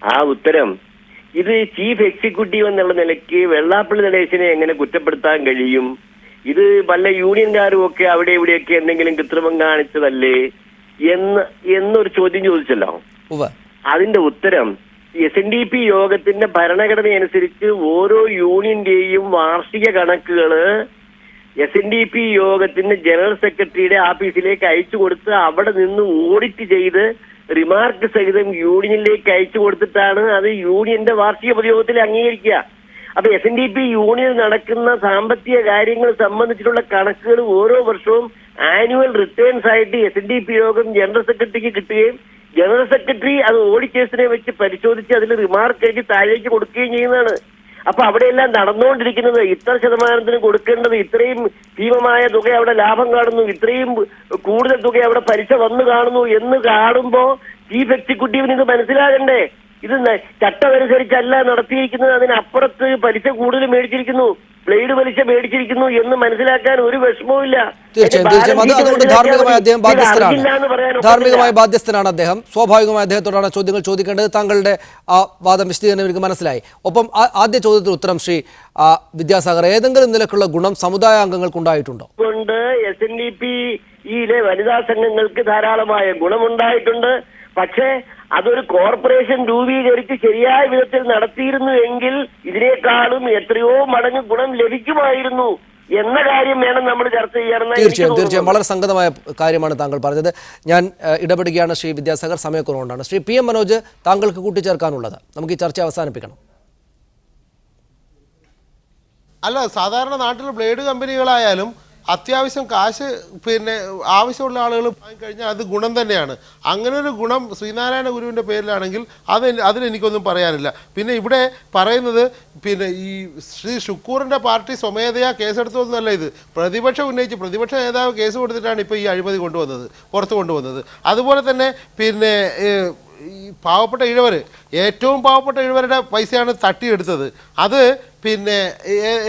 ആ ഉത്തരം, ഇത് ചീഫ് എക്സിക്യൂട്ടീവ് എന്നുള്ള നിലയ്ക്ക് വെള്ളാപ്പള്ളി നടേശനെ എങ്ങനെ കുറ്റപ്പെടുത്താൻ കഴിയും? ഇത് വല്ല യൂണിയൻകാരും ഒക്കെ അവിടെ ഇവിടെയൊക്കെ എന്തെങ്കിലും കൃത്രിമം കാണിച്ചതല്ലേ എന്നൊരു ചോദ്യം ചോദിച്ചല്ലോ. അതിന്റെ ഉത്തരം, SNDP യോഗത്തിന്റെ ഭരണഘടന അനുസരിച്ച് ഓരോ യൂണിയന്റെയും വാർഷിക കണക്കുകള് SNDP യോഗത്തിന്റെ ജനറൽ സെക്രട്ടറിയുടെ ആഫീസിലേക്ക് അയച്ചു കൊടുത്ത് അവിടെ നിന്ന് ഓഡിറ്റ് ചെയ്ത് റിമാർക്ക് സഹിതം യൂണിയനിലേക്ക് അയച്ചു കൊടുത്തിട്ടാണ് അത് യൂണിയന്റെ വാർഷിക പൊതുയോഗത്തിൽ അംഗീകരിക്കുക. അപ്പൊ SNDP യൂണിയൻ നടക്കുന്ന സാമ്പത്തിക കാര്യങ്ങൾ സംബന്ധിച്ചിട്ടുള്ള കണക്കുകൾ ഓരോ വർഷവും ആനുവൽ റിട്ടേൺസ് ആയിട്ട് SNDP യോഗം ജനറൽ സെക്രട്ടറിക്ക് കിട്ടുകയും ജനറൽ സെക്രട്ടറി അത് ഓഡിറ്റേഴ്സിനെ വെച്ച് പരിശോധിച്ച് അതിൽ റിമാർക്ക് എഴുതി താഴേക്ക് കൊടുക്കുകയും ചെയ്യുന്നതാണ്. അപ്പൊ അവിടെയെല്ലാം നടന്നുകൊണ്ടിരിക്കുന്നത് ഇത്ര ശതമാനത്തിന് കൊടുക്കേണ്ടത് ഇത്രയും ഭീമമായ തുക അവിടെ ലാഭം കാണുന്നു, ഇത്രയും കൂടുതൽ തുക അവിടെ പലിശ വന്നു കാണുന്നു എന്ന് കാണുമ്പോ ചീഫ് എക്സിക്യൂട്ടീവിന് ഇത് മനസ്സിലാകണ്ടേ? ഇത് ചട്ടമനുസരിച്ചല്ല നടത്തിയിരിക്കുന്നത്, അതിനപ്പുറത്ത് പലിശ കൂടുതൽ മേടിച്ചിരിക്കുന്നു, ബ്ലേഡ് പലിശ മേടിച്ചിരിക്കുന്നു എന്ന് മനസ്സിലാക്കാൻ ഒരു വിഷമവും ഇല്ല. തീർച്ചയായും അതുകൊണ്ട് ധാർമ്മികമായ ബാധ്യസ്ഥനാണ് അദ്ദേഹം. സ്വാഭാവികമായി അദ്ദേഹത്തോടാണ് ചോദ്യങ്ങൾ ചോദിക്കേണ്ടത്. താങ്കളുടെ ആ വാദം വിശദീകരണം എനിക്ക് മനസ്സിലായി. ഒപ്പം ആദ്യ ചോദ്യത്തിന് ഉത്തരം ശ്രീ വിദ്യാസാഗർ, ഏതെങ്കിലും നിലക്കുള്ള ഗുണം സമുദായ അംഗങ്ങൾക്കുണ്ടായിട്ടുണ്ടോ? കൊണ്ട് SNDPയിലെ വനിതാ സംഘങ്ങൾക്ക് ധാരാളമായ ഗുണമുണ്ടായിട്ടുണ്ട്. പക്ഷേ അതൊരു കോർപ്പറേഷൻ രൂപീകരിച്ച് ശരിയായ വിധത്തിൽ നടത്തിയിരുന്നു എങ്കിൽ ഇതിനേക്കാളും എത്രയോ മടങ്ങ് ഗുണം ലഭിക്കുമായിരുന്നു എന്ന കാര്യം വേണം നമ്മൾ ചർച്ച ചെയ്യാൻ. തീർച്ചയായും വളരെ സംഗതമായ കാര്യമാണ് താങ്കൾ പറഞ്ഞത്. ഞാൻ ഇടപെടുകയാണ് ശ്രീ വിദ്യാസാഗർ, സമയക്കുറവുകൊണ്ടാണ്. ശ്രീ PM മനോജ്, താങ്കൾക്ക് കൂട്ടിച്ചേർക്കാനുള്ളത്? നമുക്ക് ഈ ചർച്ച അവസാനിപ്പിക്കണം. അല്ല, സാധാരണ നാട്ടിൽ ബ്ലേഡ് കമ്പനികളായാലും അത്യാവശ്യം കാശ് ആവശ്യമുള്ള ആളുകൾ കഴിഞ്ഞാൽ അത് ഗുണം തന്നെയാണ്. അങ്ങനെ ഒരു ഗുണം ശ്രീനാരായണ ഗുരുവിൻ്റെ പേരിലാണെങ്കിൽ അതിലെനിക്കൊന്നും പറയാനില്ല. പിന്നെ ഇവിടെ പറയുന്നത് ഈ ശ്രീ ഷുക്കൂറിൻ്റെ പാർട്ടി സ്വമേധയാ കേസെടുത്തതൊന്നുമല്ല. ഇത് പ്രതിപക്ഷം ഉന്നയിച്ച് പ്രതിപക്ഷ നേതാവ് കേസ് കൊടുത്തിട്ടാണ് ഇപ്പോൾ ഈ അഴിമതി പുറത്തു കൊണ്ടുവന്നത്. അതുപോലെ തന്നെ ഈ പാവപ്പെട്ട ഇഴവർ, ഏറ്റവും പാവപ്പെട്ട ഇഴവരുടെ പൈസയാണ് തട്ടിയെടുത്തത്. അത്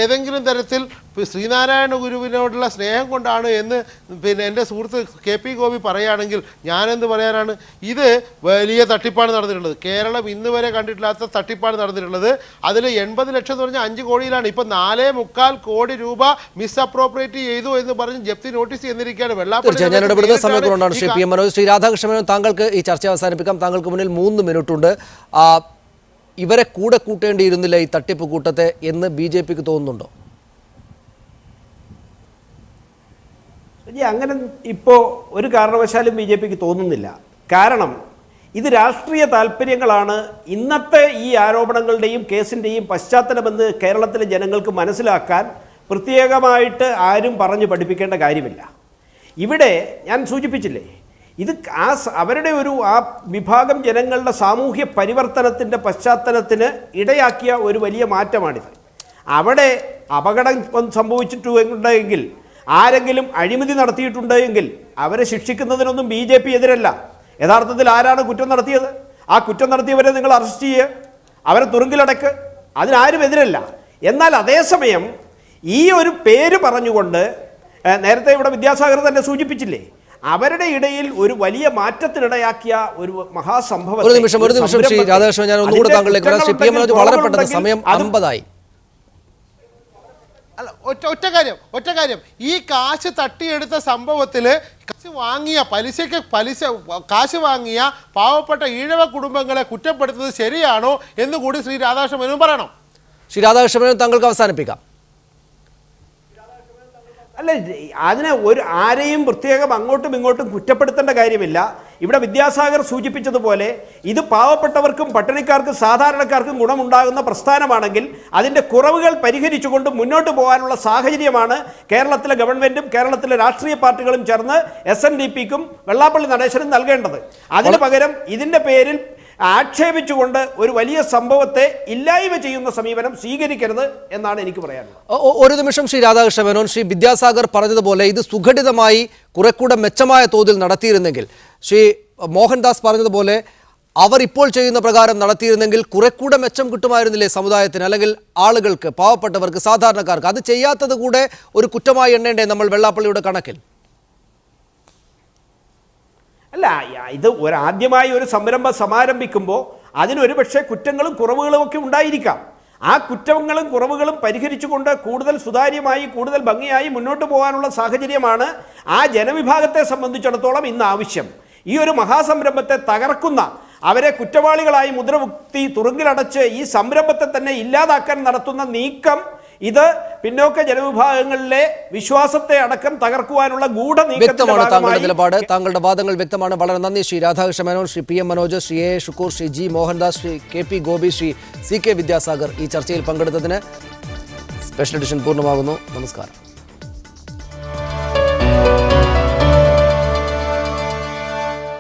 ഏതെങ്കിലും തരത്തിൽ ശ്രീനാരായണ ഗുരുവിനോടുള്ള സ്നേഹം കൊണ്ടാണ് എന്ന് എൻ്റെ സുഹൃത്ത് KP ഗോപി പറയുകയാണെങ്കിൽ ഞാനെന്ത് പറയാനാണ്? ഇത് വലിയ തട്ടിപ്പാണ് നടന്നിട്ടുള്ളത്. കേരളം ഇന്ന് വരെ കണ്ടിട്ടില്ലാത്ത തട്ടിപ്പാണ് നടന്നിട്ടുള്ളത്. അതിൽ 80 ലക്ഷം എന്ന് പറഞ്ഞാൽ 5 കോടിയിലാണ്. ഇപ്പം 4.25 കോടി രൂപ മിസ്അപ്രോപ്രിയേറ്റ് ചെയ്തു എന്ന് പറഞ്ഞ് ജപ്തി നോട്ടീസ് ചെന്നിരിക്കുകയാണ്. വെള്ളാപ്പള്ളി ശ്രീ PM മനോജ്, ശ്രീ രാധാകൃഷ്ണൻ, താങ്കൾക്ക് ഈ ചർച്ച അവസാനിപ്പിക്കാം. താങ്കൾക്ക് മുന്നിൽ 3 മിനിറ്റുണ്ട്. ഇവരെ കൂടെ കൂട്ടേണ്ടിയിരുന്നില്ല ഈ തട്ടിപ്പ് കൂട്ടത്തെ എന്ന് BJPക്ക് തോന്നുന്നുണ്ടോ? അങ്ങനെ ഇപ്പോൾ ഒരു കാരണവശാലും BJPക്ക് തോന്നുന്നില്ല. കാരണം ഇത് രാഷ്ട്രീയ താല്പര്യങ്ങളാണ് ഇന്നത്തെ ഈ ആരോപണങ്ങളുടെയും കേസിൻ്റെയും പശ്ചാത്തലമെന്ന് കേരളത്തിലെ ജനങ്ങൾക്ക് മനസ്സിലാക്കാൻ പ്രത്യേകമായിട്ട് ആരും പറഞ്ഞു പഠിപ്പിക്കേണ്ട കാര്യമില്ല. ഇവിടെ ഞാൻ സൂചിപ്പിച്ചില്ലേ, ഇത് അവരുടെ ആ വിഭാഗം ജനങ്ങളുടെ സാമൂഹ്യ പരിവർത്തനത്തിൻ്റെ പശ്ചാത്തലത്തിന് ഇടയാക്കിയ ഒരു വലിയ മാറ്റമാണിത്. അവിടെ അപകടം സംഭവിച്ചിട്ടുണ്ടെങ്കിൽ, ആരെങ്കിലും അഴിമതി നടത്തിയിട്ടുണ്ടെങ്കിൽ അവരെ ശിക്ഷിക്കുന്നതിനൊന്നും BJP എതിരല്ല. യഥാർത്ഥത്തിൽ ആരാണ് കുറ്റം നടത്തിയത്? ആ കുറ്റം നടത്തിയവരെ നിങ്ങൾ അറസ്റ്റ് ചെയ്യുക, അവരെ തുറുങ്കിലടക്ക്, അതിനാരും എതിരല്ല. എന്നാൽ അതേസമയം ഈ ഒരു പേര് പറഞ്ഞുകൊണ്ട് നേരത്തെ ഇവിടെ വിദ്യാസാഗർ തന്നെ സൂചിപ്പിച്ചില്ലേ, അവരുടെ ഇടയിൽ ഒരു വലിയ മാറ്റത്തിനിടയാക്കിയ ഒരു മഹാസംഭവം. ഒരു നിമിഷം ശ്രീ രാധാകൃഷ്ണൻ, ഞാൻ ഒന്നുകൂടെ താങ്കളിലേക്ക് വരാം. ശ്രീ PM മനോജ് വളരെ പെട്ടെന്ന്, സമയം 50 അല്ല, ഒറ്റ കാര്യം ഈ കാശ് തട്ടിയെടുത്ത സംഭവത്തിൽ കാശ് വാങ്ങിയ പാവപ്പെട്ട ഈഴവ കുടുംബങ്ങളെ കുറ്റപ്പെടുത്തുന്നത് ശരിയാണോ എന്ന് കൂടി ശ്രീ രാധാകൃഷ്ണൻ മേനോൻ പറയണം. ശ്രീ രാധാകൃഷ്ണൻ മേനോൻ, താങ്കൾക്ക് അവസാനിപ്പിക്കാം. അല്ല, അതിനെ ആരെയും പ്രത്യേകം അങ്ങോട്ടും ഇങ്ങോട്ടും കുറ്റപ്പെടുത്തേണ്ട കാര്യമില്ല. ഇവിടെ വിദ്യാസാഗർ സൂചിപ്പിച്ചതുപോലെ ഇത് പാവപ്പെട്ടവർക്കും പട്ടിണിക്കാർക്കും സാധാരണക്കാർക്കും ഗുണമുണ്ടാകുന്ന പ്രസ്ഥാനമാണെങ്കിൽ അതിൻ്റെ കുറവുകൾ പരിഹരിച്ചുകൊണ്ട് മുന്നോട്ട് പോകാനുള്ള സാഹചര്യമാണ് കേരളത്തിലെ ഗവൺമെൻറ്റും കേരളത്തിലെ രാഷ്ട്രീയ പാർട്ടികളും ചേർന്ന് SNDPക്കും വെള്ളാപ്പള്ളി നടേശനും നൽകേണ്ടത്. അതിന് പകരം ഇതിൻ്റെ പേരിൽ ആക്ഷേപിച്ചുകൊണ്ട് ഒരു വലിയ സംഭവത്തെ ഇല്ലായ്മ ചെയ്യുന്ന സമീപനം സ്വീകരിക്കരുത് എന്നാണ് എനിക്ക് പറയാനുള്ളത്. ഒരു നിമിഷം ശ്രീ രാധാകൃഷ്ണ മേനോൻ, ശ്രീ വിദ്യാസാഗർ പറഞ്ഞതുപോലെ ഇത് സുഘടിതമായി കുറെക്കൂടെ മെച്ചമായ തോതിൽ നടത്തിയിരുന്നെങ്കിൽ, ശ്രീ മോഹൻദാസ് പറഞ്ഞതുപോലെ അവർ ഇപ്പോൾ ചെയ്യുന്ന പ്രകാരം നടത്തിയിരുന്നെങ്കിൽ കുറെക്കൂടെ മെച്ചം കിട്ടുമായിരുന്നില്ലേ സമുദായത്തിന്, അല്ലെങ്കിൽ ആളുകൾക്ക്, പാവപ്പെട്ടവർക്ക്, സാധാരണക്കാർക്ക്? അത് ചെയ്യാത്തത് കൂടെ ഒരു കുറ്റമായി എണ്ണേണ്ടേ നമ്മൾ വെള്ളാപ്പള്ളിയുടെ കണക്കിൽ? അല്ല, ഇത് ആദ്യമായി ഒരു സംരംഭം സമാരംഭിക്കുമ്പോൾ അതിനൊരു പക്ഷേ കുറ്റങ്ങളും കുറവുകളും ഒക്കെ ഉണ്ടായിരിക്കാം. ആ കുറ്റങ്ങളും കുറവുകളും പരിഹരിച്ചുകൊണ്ട് കൂടുതൽ സുതാര്യമായി, കൂടുതൽ ഭംഗിയായി മുന്നോട്ട് പോകാനുള്ള സാഹചര്യമാണ് ആ ജനവിഭാഗത്തെ സംബന്ധിച്ചിടത്തോളം ഇന്ന് ആവശ്യം. ഈ ഒരു മഹാസംരംഭത്തെ തകർക്കുന്ന, അവരെ കുറ്റവാളികളായി മുദ്രകുത്തി തുറുങ്കിലടച്ച് ഈ സംരംഭത്തെ തന്നെ ഇല്ലാതാക്കാൻ നടത്തുന്ന നീക്കം, ഇത് പിന്നോക്ക ജനവിഭാഗങ്ങളിലെ വിശ്വാസത്തെ അടക്കം തകർക്കുവാനുള്ള വ്യക്തമാണ് താങ്കളുടെ നിലപാട്, താങ്കളുടെ വാദങ്ങൾ വ്യക്തമാണ്. വളരെ നന്ദി Shri Radhakrishna Menon, Shri PM Manoj, Shri A Shukkur, Shri G Mohandas, Shri KP Gopi, Shri CK Vidyasagar ഈ ചർച്ചയിൽ പങ്കെടുത്തതിന്. സ്പെഷ്യൽ എഡിഷൻ പൂർണ്ണമാകുന്നു. നമസ്കാരം.